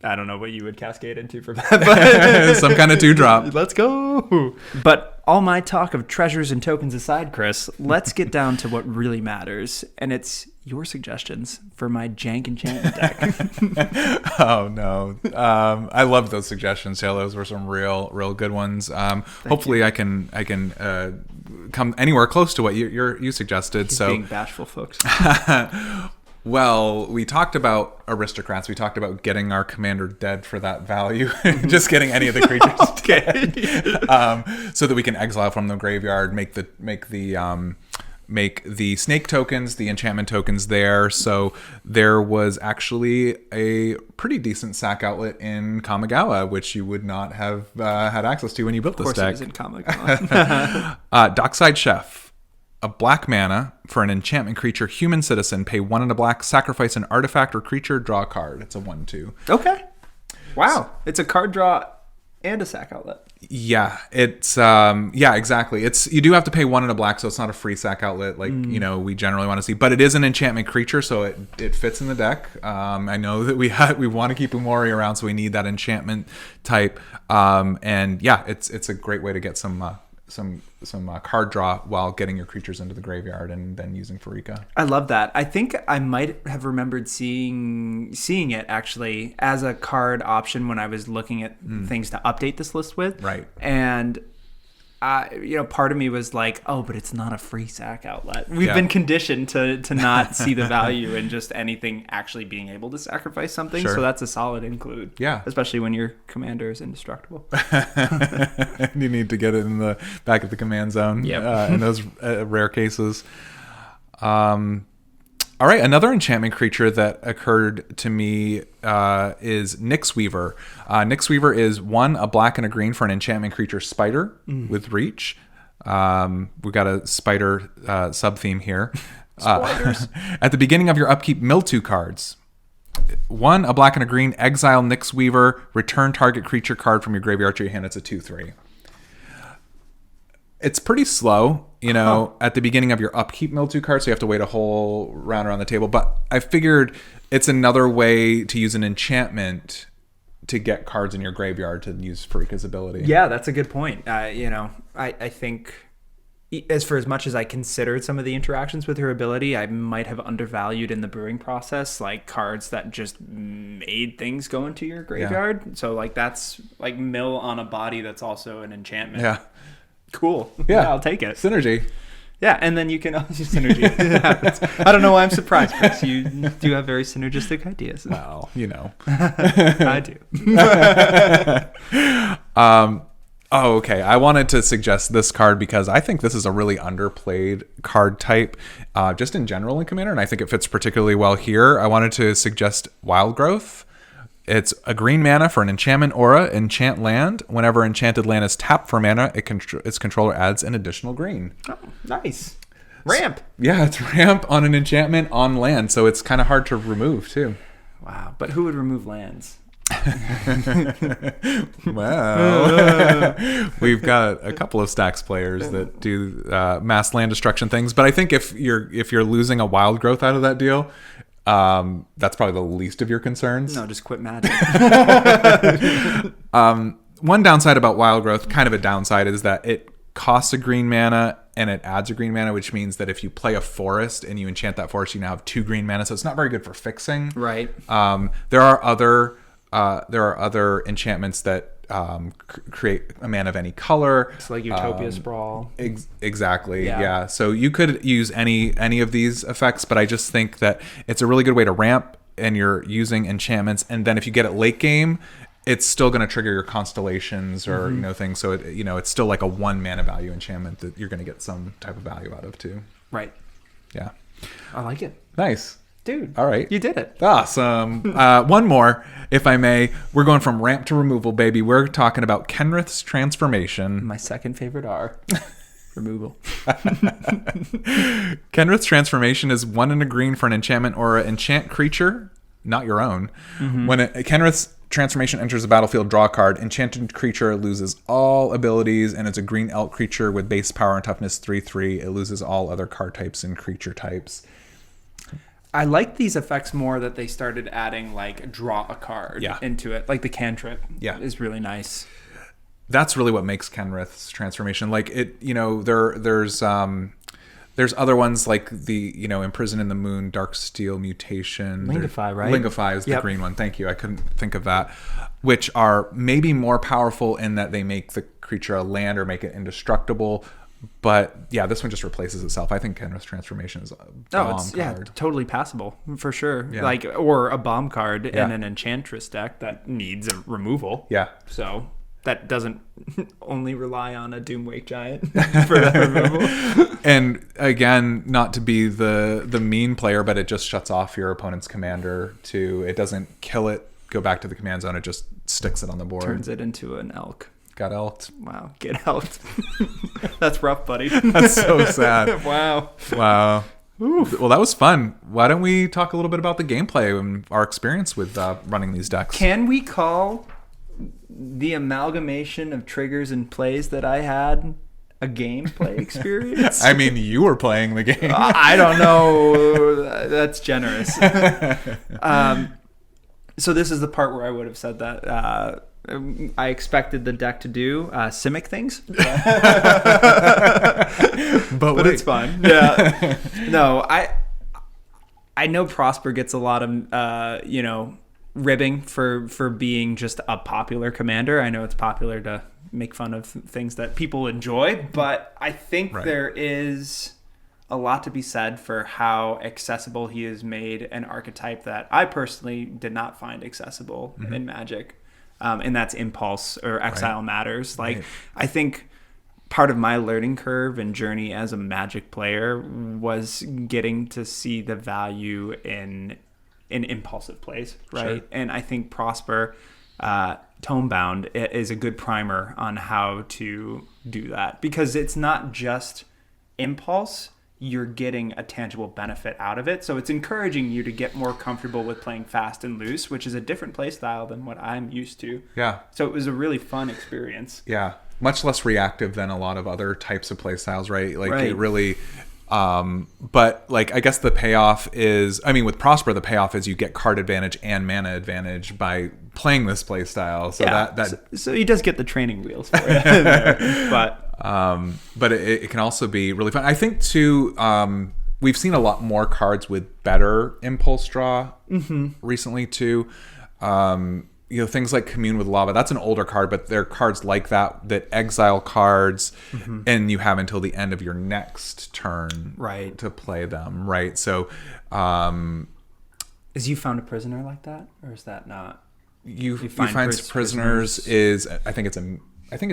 I don't know what you would cascade into for that, but some kind of 2-drop. Let's go. But all my talk of treasures and tokens aside, Chris, let's get down to what really matters, and it's your suggestions for my jank enchantment deck. Oh no, I love those suggestions. Yeah, those were some real good ones. Hopefully, I can come anywhere close to what you suggested. He's so being bashful, folks. Well, we talked about aristocrats. We talked about getting our commander dead for that value. Just getting any of the creatures dead, so that we can exile from the graveyard, make the snake tokens, the enchantment tokens there. So there was actually a pretty decent sack outlet in Kamigawa, which you would not have had access to when you built this deck. Of course it was in Kamigawa. Dockside Chef. A black mana for an enchantment creature, human citizen, pay 1 and a black, sacrifice an artifact or creature, draw a card. It's a 1/2. Okay. Wow. It's a card draw and a sack outlet. Yeah, it's exactly. You do have to pay 1 and a black, so it's not a free sack outlet like we generally want to see. But it is an enchantment creature, so it fits in the deck. I know that we want to keep Umori around, so we need that enchantment type. And yeah, it's a great way to get some card draw while getting your creatures into the graveyard and then using Pharika. I love that. I think I might have remembered seeing it actually as a card option when I was looking at things to update this list with. Right. And part of me was like, oh, but it's not a free sack outlet. We've been conditioned to not see the value in just anything actually being able to sacrifice something. Sure. So that's a solid include. Yeah. Especially when your commander is indestructible. You need to get it in the back of the command zone. In those rare cases. All right, another enchantment creature that occurred to me is Nyx Weaver. Nyx Weaver is 1, a black and a green for an enchantment creature spider with reach. We've got a spider sub-theme here. Spiders. At the beginning of your upkeep, mill 2 cards. 1, a black and a green, exile Nyx Weaver, return target creature card from your graveyard to your hand. It's a 2/3. It's pretty slow, at the beginning of your upkeep mill 2 cards, so you have to wait a whole round around the table. But I figured it's another way to use an enchantment to get cards in your graveyard to use Pharika's ability. Yeah, that's a good point. I think as much as I considered some of the interactions with her ability, I might have undervalued in the brewing process, like cards that just made things go into your graveyard. Yeah. So that's like mill on a body that's also an enchantment. Yeah. Cool. Yeah, I'll take it. Synergy. Yeah, and then you can also synergy. I don't know why I'm surprised, Chris. You do have very synergistic ideas. Well, I do. Okay. I wanted to suggest this card because I think this is a really underplayed card type, just in general in Commander, and I think it fits particularly well here. I wanted to suggest Wild Growth. It's a green mana for an enchantment aura, enchant land. Whenever enchanted land is tapped for mana, its controller adds an additional green. Oh, nice. Ramp. It's ramp on an enchantment on land, so it's kind of hard to remove too. Wow, but who would remove lands? Well, we've got a couple of Stacks players that do mass land destruction things, but I think if you're losing a Wild Growth out of that deal, that's probably the least of your concerns. No, just quit Magic. One downside about Wild Growth, kind of a downside, is that it costs a green mana and it adds a green mana, which means that if you play a forest and you enchant that forest, you now have 2 green mana, so it's not very good for fixing. Right. There are other enchantments that create a mana of any color. It's like Utopia Sprawl. Exactly. Yeah. So you could use any of these effects, but I just think that it's a really good way to ramp, and you're using enchantments. And then if you get it late game, it's still going to trigger your constellations or things. So it's still like a 1 mana value enchantment that you're going to get some type of value out of too. Right. Yeah. I like it. Nice. Dude. All right. You did it. Awesome. One more, if I may. We're going from ramp to removal, baby. We're talking about Kenrith's Transformation. My second favorite R. Removal. Kenrith's Transformation is 1 and a green for an enchantment or an enchant creature, not your own. When Kenrith's Transformation enters the battlefield, draw a card. Enchanted creature loses all abilities, and it's a green elk creature with base power and toughness 3/3. It loses all other card types and creature types. I like these effects more that they started adding like draw a card into it. Like the cantrip is really nice. That's really what makes Kenrith's Transformation. Like it, there's other ones like the, Imprison in the Moon, Dark Steel Mutation. Lingify, right? Lingify is the green one. Thank you. I couldn't think of that. Which are maybe more powerful in that they make the creature a land or make it indestructible. But yeah, this one just replaces itself. I think Kenrith's Transformation is a bomb card. Totally passable for sure. Yeah. Like, or a bomb card in an Enchantress deck that needs a removal. Yeah. So that doesn't only rely on a Doomwake Giant for that removal. And again, not to be the mean player, but it just shuts off your opponent's commander too. It doesn't kill it, go back to the command zone. It just sticks it on the board. Turns it into an elk. Got elked. Wow, get elked. That's rough, buddy. That's so sad. Wow. Oof. Well, that was fun. Why don't we talk a little bit about the gameplay and our experience with running these decks? Can we call the amalgamation of triggers and plays that I had a gameplay experience? I mean, you were playing the game. I don't know. That's generous. So this is the part where I would have said that. I expected the deck to do Simic things, but it's fine. Yeah, no, I know Prosper gets a lot of ribbing for being just a popular commander. I know it's popular to make fun of things that people enjoy, but I think there is a lot to be said for how accessible he has made an archetype that I personally did not find accessible in Magic. And that's Impulse or Exile Matters. Like, I think part of my learning curve and journey as a Magic player was getting to see the value in impulsive plays, right? Sure. And I think Prosper, Tome-Bound is a good primer on how to do that, because it's not just impulse. You're getting a tangible benefit out of it. So it's encouraging you to get more comfortable with playing fast and loose, which is a different play style than what I'm used to. Yeah. So it was a really fun experience. Yeah. Much less reactive than a lot of other types of play styles, right? Like it really, but like, I guess the payoff is, with Prosper, the payoff is you get card advantage and mana advantage by playing this play style. So so he does get the training wheels for it. But it can also be really fun. I think too, we've seen a lot more cards with better impulse draw recently too. Things like Commune with Lava. That's an older card, but there are cards like that exile cards, and you have until the end of your next turn to play them. Right. So, is You Found a Prisoner like that, or is that not? You find prisoners is I think it's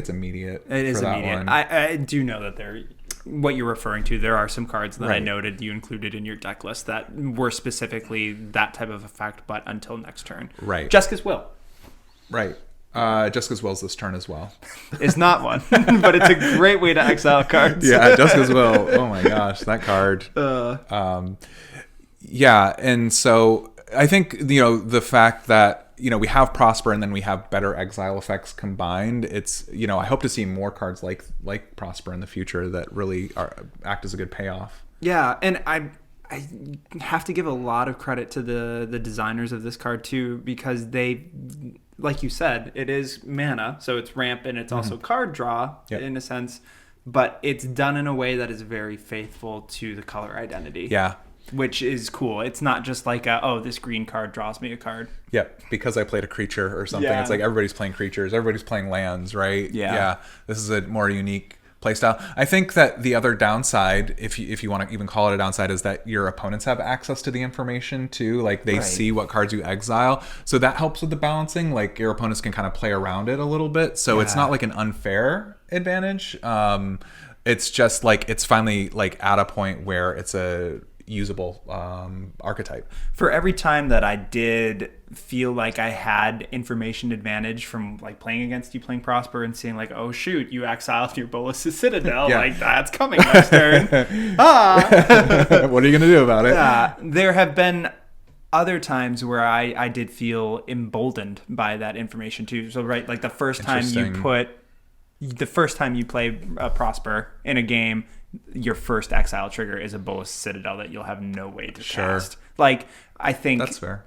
immediate. It is immediate. I do know that what you're referring to, there are some cards that I noted you included in your deck list that were specifically that type of effect, but until next turn. Right. Jessica's Will. Right. Jessica's Will's this turn as well. It's not one, but it's a great way to exile cards. Yeah, Jessica's Will. Oh my gosh, that card. Yeah, and so I think the fact that we have Prosper and then we have better exile effects combined. It's I hope to see more cards like Prosper in the future that really act as a good payoff. Yeah, and I have to give a lot of credit to the designers of this card too, because they, like you said, it is mana, so it's ramp and it's also card draw in a sense, but it's done in a way that is very faithful to the color identity. Yeah. Which is cool. It's not just like, this green card draws me a card. Yeah, because I played a creature or something. Yeah. It's like everybody's playing creatures. Everybody's playing lands, right? Yeah. This is a more unique playstyle. I think that the other downside, if you want to even call it a downside, is that your opponents have access to the information too. Like they see what cards you exile, so that helps with the balancing. Like your opponents can kind of play around it a little bit, so it's not like an unfair advantage. It's just like it's finally like at a point where it's a usable archetype. For every time that I did feel like I had information advantage from like playing against you, playing Prosper, and seeing like, oh shoot, you exiled your Bolas' Citadel, like that's coming next turn. What are you gonna do about it? There have been other times where I did feel emboldened by that information too. So like the first time you play Prosper in a game, your first exile trigger is a Bolas Citadel that you'll have no way to cast. Like I think that's fair.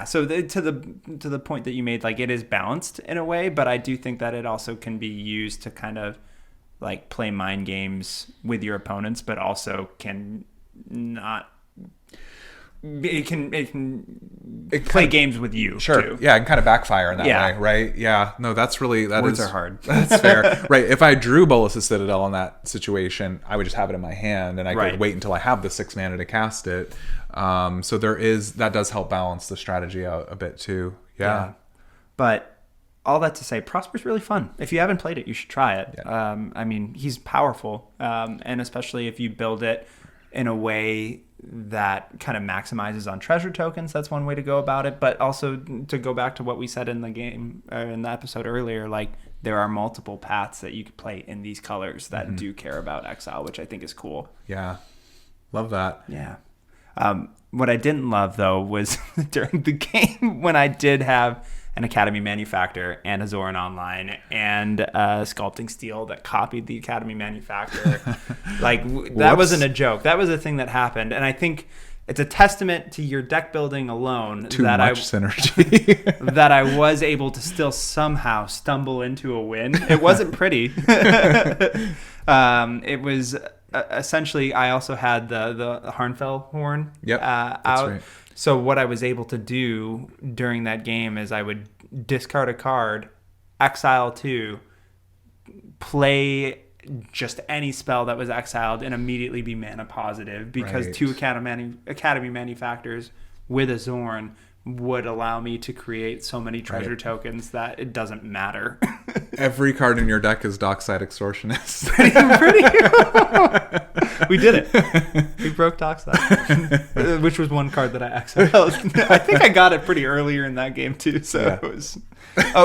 So to the point that you made, like it is balanced in a way, but I do think that it also can be used to kind of like play mind games with your opponents, but also can not. It can play games with you. Sure. Too. Yeah, it can kind of backfire in that way, right? Yeah. No, that's really Words are hard. That's fair. Right. If I drew Bolas' Citadel in that situation, I would just have it in my hand, and I could wait until I have the 6 mana to cast it. So that does help balance the strategy out a bit too. Yeah. But all that to say, Prosper's really fun. If you haven't played it, you should try it. Yeah. I mean, he's powerful, and especially if you build it in a way that kind of maximizes on treasure tokens. That's one way to go about it. But also to go back to what we said in the game, or in the episode earlier, like there are multiple paths that you could play in these colors that do care about exile, which I think is cool. Yeah. Love that. Yeah. What I didn't love though was during the game when I did have an Academy Manufactor and a Zoran Online and a Sculpting Steel that copied the Academy Manufactor. That wasn't a joke. That was a thing that happened. And I think it's a testament to your deck building alone synergy that I was able to still somehow stumble into a win. It wasn't pretty. It was essentially, I also had the Harnfell horn out. Right. So what I was able to do during that game is I would discard a card, exile 2, play just any spell that was exiled, and immediately be mana positive because 2 Academy Manufactors with a Zorn would allow me to create so many treasure tokens that it doesn't matter. Every card in your deck is Dockside Extortionist. Pretty. We did it. We broke Dockside, which was one card that I exiled. I think I got it pretty earlier in that game too. So it was,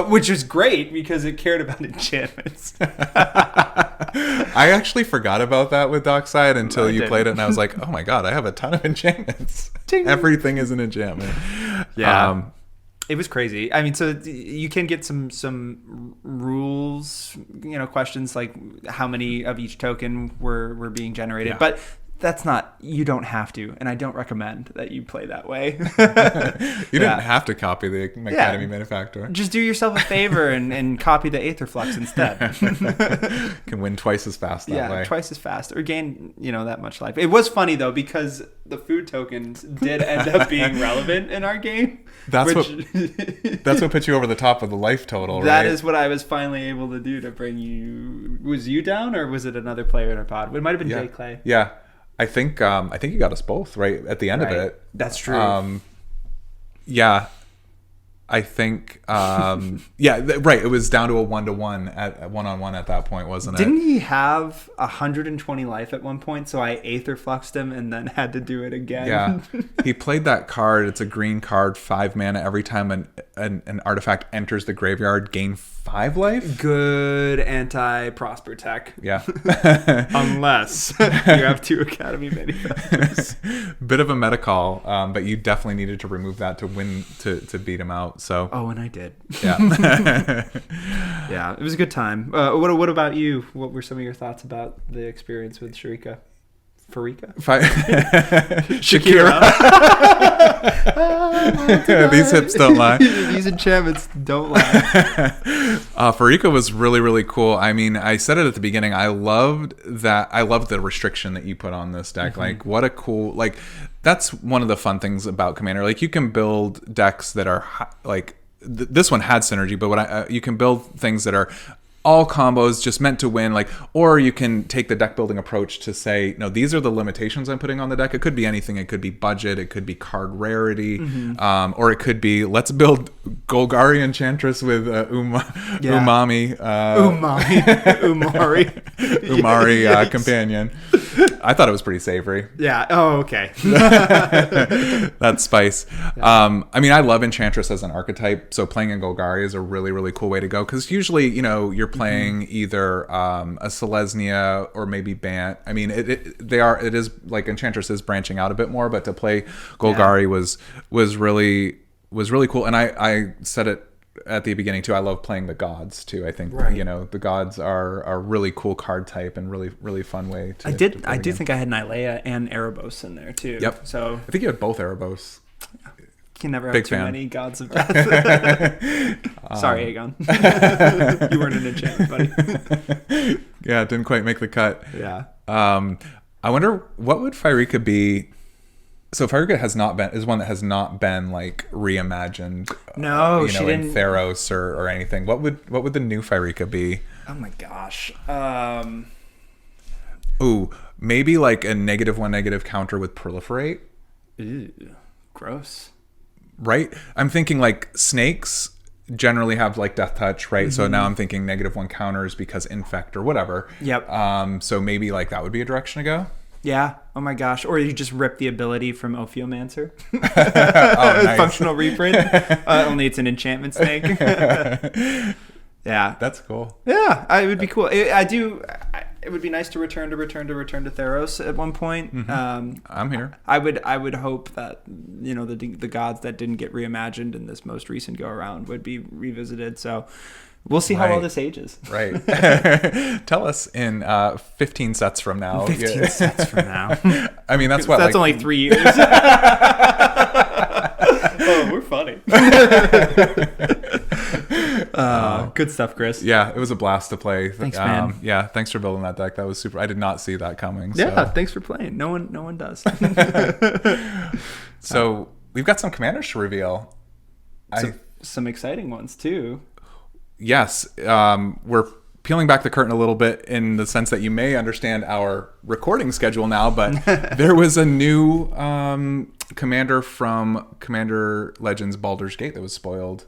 which is great because it cared about enchantments. I actually forgot about that with Dockside until you played it, and I was like, oh my god, I have a ton of enchantments. Ding. Everything is an enchantment. Yeah. It was crazy. I mean, so you can get some rules, questions like how many of each token were being generated, but that's not, you don't have to, and I don't recommend that you play that way. You didn't have to copy the Academy Manufacturer. Just do yourself a favor and copy the Aetherflux instead. Can win twice as fast that way. Yeah, twice as fast, or gain, that much life. It was funny though, because the food tokens did end up being relevant in our game. That's what put you over the top of the life total, right? That is what I was finally able to do to bring you. Was you down, or was it another player in our pod? It might have been Jay Clay. Yeah. I think you got us both right at the end of it. That's true. Yeah. I think, right. It was down to a 1-to-1 at 1-on-1 at that point, wasn't it? Didn't he have 120 life at one point? So I Aetherfluxed him and then had to do it again. Yeah. He played that card. It's a green card, 5 mana. Every time an artifact enters the graveyard, gain 5 life. Good anti-prosper tech. Yeah. Unless you have 2 Academy Manufacturers. Bit of a meta call, but you definitely needed to remove that to win, to beat him out. So. Oh, and I did. Yeah. Yeah, it was a good time. What about you? What were some of your thoughts about the experience with Pharika? Shakira. These hips don't lie. These enchantments don't lie. Pharika was really, really cool. I mean, I said it at the beginning. I loved the restriction that you put on this deck. Mm-hmm. Like, what a cool, that's one of the fun things about Commander. Like, you can build decks that are this one had synergy, but you can build things that are all combos just meant to win. Like, or you can take the deck building approach to say, no, these are the limitations I'm putting on the deck. It could be anything. It could be budget. It could be card rarity, or it could be let's build Golgari Enchantress with Umami, Umari companion. I thought it was pretty savory. Yeah. Oh, okay. That's spice. I mean, I love Enchantress as an archetype, so playing in Golgari is a really, really cool way to go, because usually, you're playing either a Selesnya or maybe Bant. I mean, it is like Enchantress is branching out a bit more, but to play Golgari was really cool. And I said it at the beginning too. I love playing the gods too. I think the gods are a really cool card type and really fun way to. I do think I had Nylea and Erebos in there too. Yep. So I think you had both Erebos. You can never have Big too fan. many gods of death. Sorry, Aegon. You weren't an enchantment, buddy. Yeah, it didn't quite make the cut. Yeah. I wonder what would Pharika be. So Pharika is one that has not been like reimagined. No, she in didn't. Theros or anything. What would the new Pharika be? Oh my gosh. Ooh, maybe like a -1/- counter with Proliferate. Ew, gross. Right? I'm thinking like snakes generally have like death touch, right? So now I'm thinking -1 counters because infect or whatever. Yep. So maybe like that would be a direction to go. Yeah. Oh my gosh. Or you just rip the ability from Ophiomancer. Oh, nice. Functional reprint. Only it's an enchantment snake. Yeah. That's cool. Yeah. It would be cool. It would be nice to return to Theros at one point. I'm here. I would hope that the gods that didn't get reimagined in this most recent go around would be revisited. So we'll see how all this ages. Right. Tell us in 15 sets from now. 15 sets from now. I mean, that's only 3 years. Oh, we're funny. Good stuff, Chris. Yeah, it was a blast to play. Thanks, man. Yeah, thanks for building that deck. That was super. I did not see that coming. Yeah, thanks for playing. No one does. So we've got some commanders to reveal. Some exciting ones too. Yes, we're peeling back the curtain a little bit in the sense that you may understand our recording schedule now, but there was a new commander from Commander Legends Baldur's Gate that was spoiled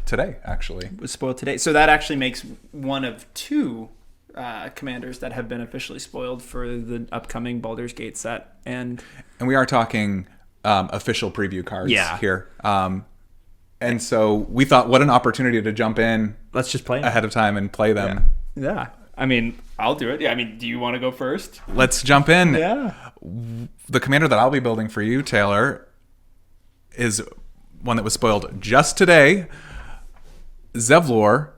today, actually. It was spoiled today. So that actually makes one of 2 commanders that have been officially spoiled for the upcoming Baldur's Gate set. And we are talking official preview cards here. And so we thought, what an opportunity to jump in. Let's just play them ahead of time and play them. Yeah. I mean, I'll do it. Yeah. I mean, do you want to go first? Let's jump in. Yeah. The commander that I'll be building for you, Taylor, is one that was spoiled just today. Zevlor,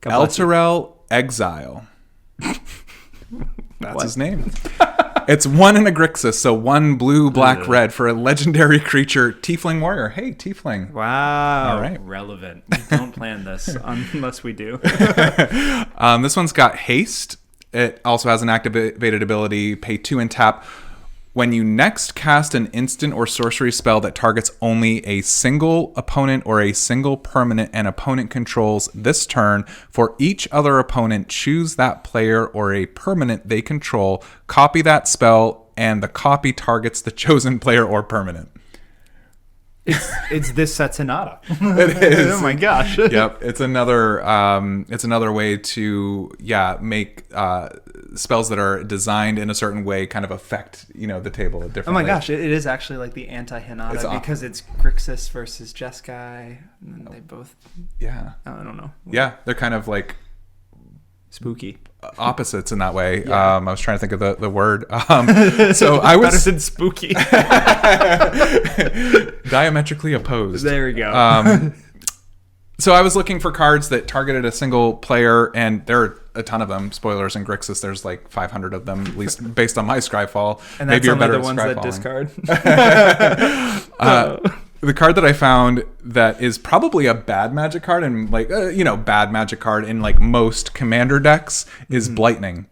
Elturel Exile. That's his name. It's 1 in a Grixis, so 1 blue, black, red for a legendary creature, Tiefling Warrior. Hey, Tiefling. Wow. All right. Relevant. We don't plan this unless we do. This one's got haste. It also has an activated ability, pay 2 and tap. When you next cast an instant or sorcery spell that targets only a single opponent or a single permanent an opponent controls this turn, for each other opponent, choose that player or a permanent they control, copy that spell, and the copy targets the chosen player or permanent. It's this Setsunata. It is. Oh my gosh. Yep. It's another way to make spells that are designed in a certain way kind of affect the table differently. Oh my gosh, it is actually like the anti-Hinata because it's Grixis versus Jeskai. And they both. Yeah. I don't know. Yeah, they're kind of like spooky opposites in that way. Yeah. I was trying to think of the word. So I was better than spooky. Diametrically opposed. There we go. So I was looking for cards that targeted a single player, and there are a ton of them. Spoilers in Grixis, there's like 500 of them, at least based on my Scryfall. And that's maybe you're only better the ones that discard. The card that I found that is probably a bad Magic card, and bad Magic card in like most commander decks is Blightning.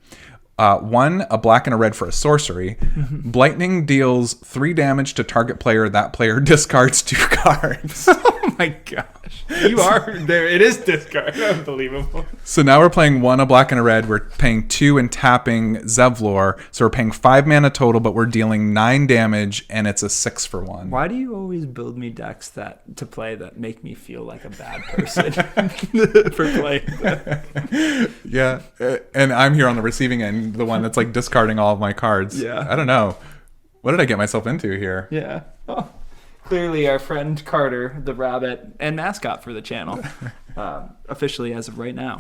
1, a black and a red for a sorcery. Blightning deals 3 damage to target player. That player discards 2 cards. Oh my gosh. You are there. It is discard. Unbelievable. So now we're playing 1, a black and a red. We're paying 2 and tapping Zevlor. So we're paying 5 mana total, but we're dealing 9 damage, and it's a 6 for 1. Why do you always build me decks to play that make me feel like a bad person for playing them? Yeah, and I'm here on the receiving end, the one that's like discarding all of my cards. Yeah. I don't know. What did I get myself into here? Yeah. Oh. Clearly, our friend Carter, the rabbit and mascot for the channel, officially as of right now,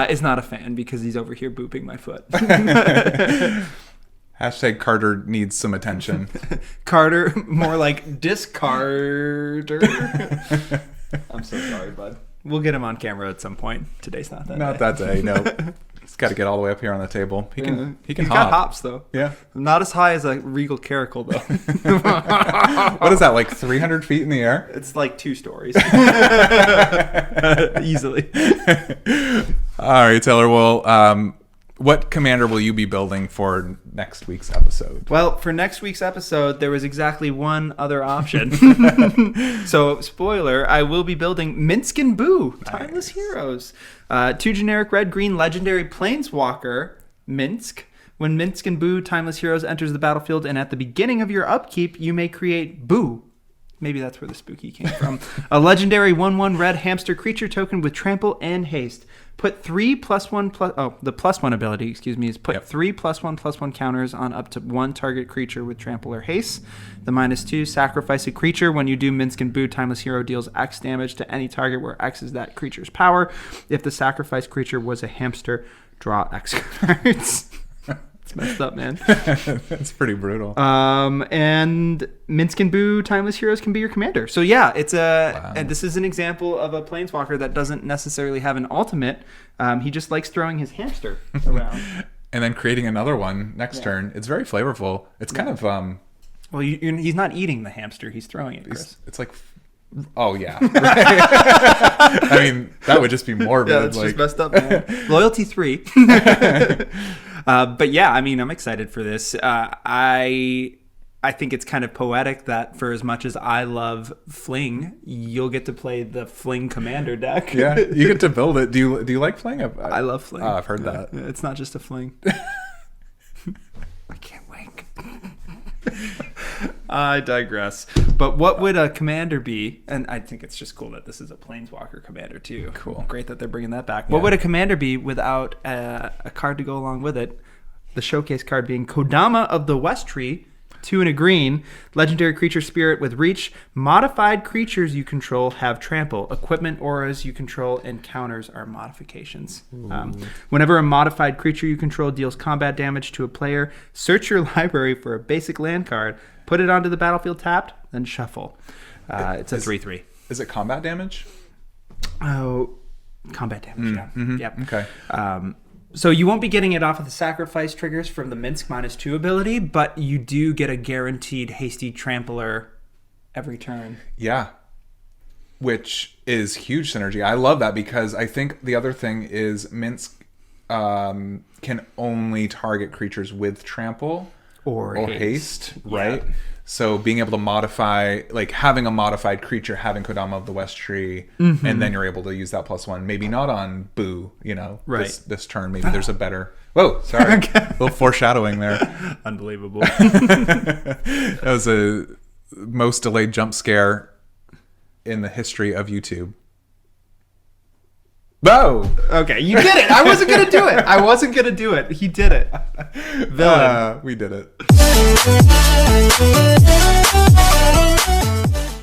is not a fan because he's over here booping my foot. Hashtag Carter needs some attention. Carter, more like discarder. I'm so sorry, bud. We'll get him on camera at some point. Today's not that day. Not that day, no. He's got to get all the way up here on the table. He can He's hop. got hops, though. Yeah. Not as high as a regal caracal, though. What is that, like 300 feet in the air? It's like 2 stories. Easily. All right, Taylor. Well, what commander will you be building for next week's episode? Well, for next week's episode, there was exactly one other option. So, spoiler, I will be building Minsk and Boo, Timeless Heroes. 2 generic red-green legendary planeswalker, Minsk. When Minsk and Boo, Timeless Heroes enters the battlefield, and at the beginning of your upkeep, you may create Boo. Maybe that's where the spooky came from. A legendary 1/1 red hamster creature token with trample and haste. Put 3 +1 the +1 ability, is put 3 +1/+1 counters on up to 1 target creature with trample or haste. The -2, sacrifice a creature. When you do Minsk and Boo, Timeless Hero deals X damage to any target where X is that creature's power. If the sacrificed creature was a hamster, draw X cards. It's messed up, man. That's pretty brutal. And Minsk and Boo, Timeless Heroes can be your commander. So yeah, it's and this is an example of a planeswalker that doesn't necessarily have an ultimate. He just likes throwing his hamster around. And then creating another one next turn. It's very flavorful. It's kind of... Well, he's not eating the hamster. He's throwing it, Chris. It's like... Oh, yeah. I mean, that would just be morbid. Yeah, it's just messed up, man. Loyalty 3. But yeah, I mean, I'm excited for this. I think it's kind of poetic that for as much as I love Fling, you'll get to play the Fling Commander deck. Yeah, you get to build it. Do you like Fling? I love Fling. Oh, I've heard that. It's not just a Fling. I can't wait. I digress. But what would a commander be? And I think it's just cool that this is a Planeswalker commander too. Cool. Great that they're bringing that back. Yeah. What would a commander be without a card to go along with it? The showcase card being Kodama of the West Tree, 2 and a green, legendary creature spirit with reach. Modified creatures you control have trample. Equipment auras you control and counters are modifications. Whenever a modified creature you control deals combat damage to a player, search your library for a basic land card, put it onto the battlefield tapped, then shuffle. It's a 3/3. Is it combat damage? Oh, combat damage, yeah. Mm-hmm. Yep. Okay. So you won't be getting it off of the sacrifice triggers from the Minsk -2 ability, but you do get a guaranteed hasty trampler every turn. Yeah. Which is huge synergy. I love that because I think the other thing is Minsk can only target creatures with trample or haste, right? Yeah. So being able to modify, like having a modified creature, having Kodama of the West Tree, and then you're able to use that +1. Maybe not on Boo, right. this turn. Maybe there's a better... Whoa, sorry. Okay. A little foreshadowing there. Unbelievable. That was a most delayed jump scare in the history of YouTube. Whoa! Okay, you did it! I wasn't going to do it. He did it. Villain. We did it.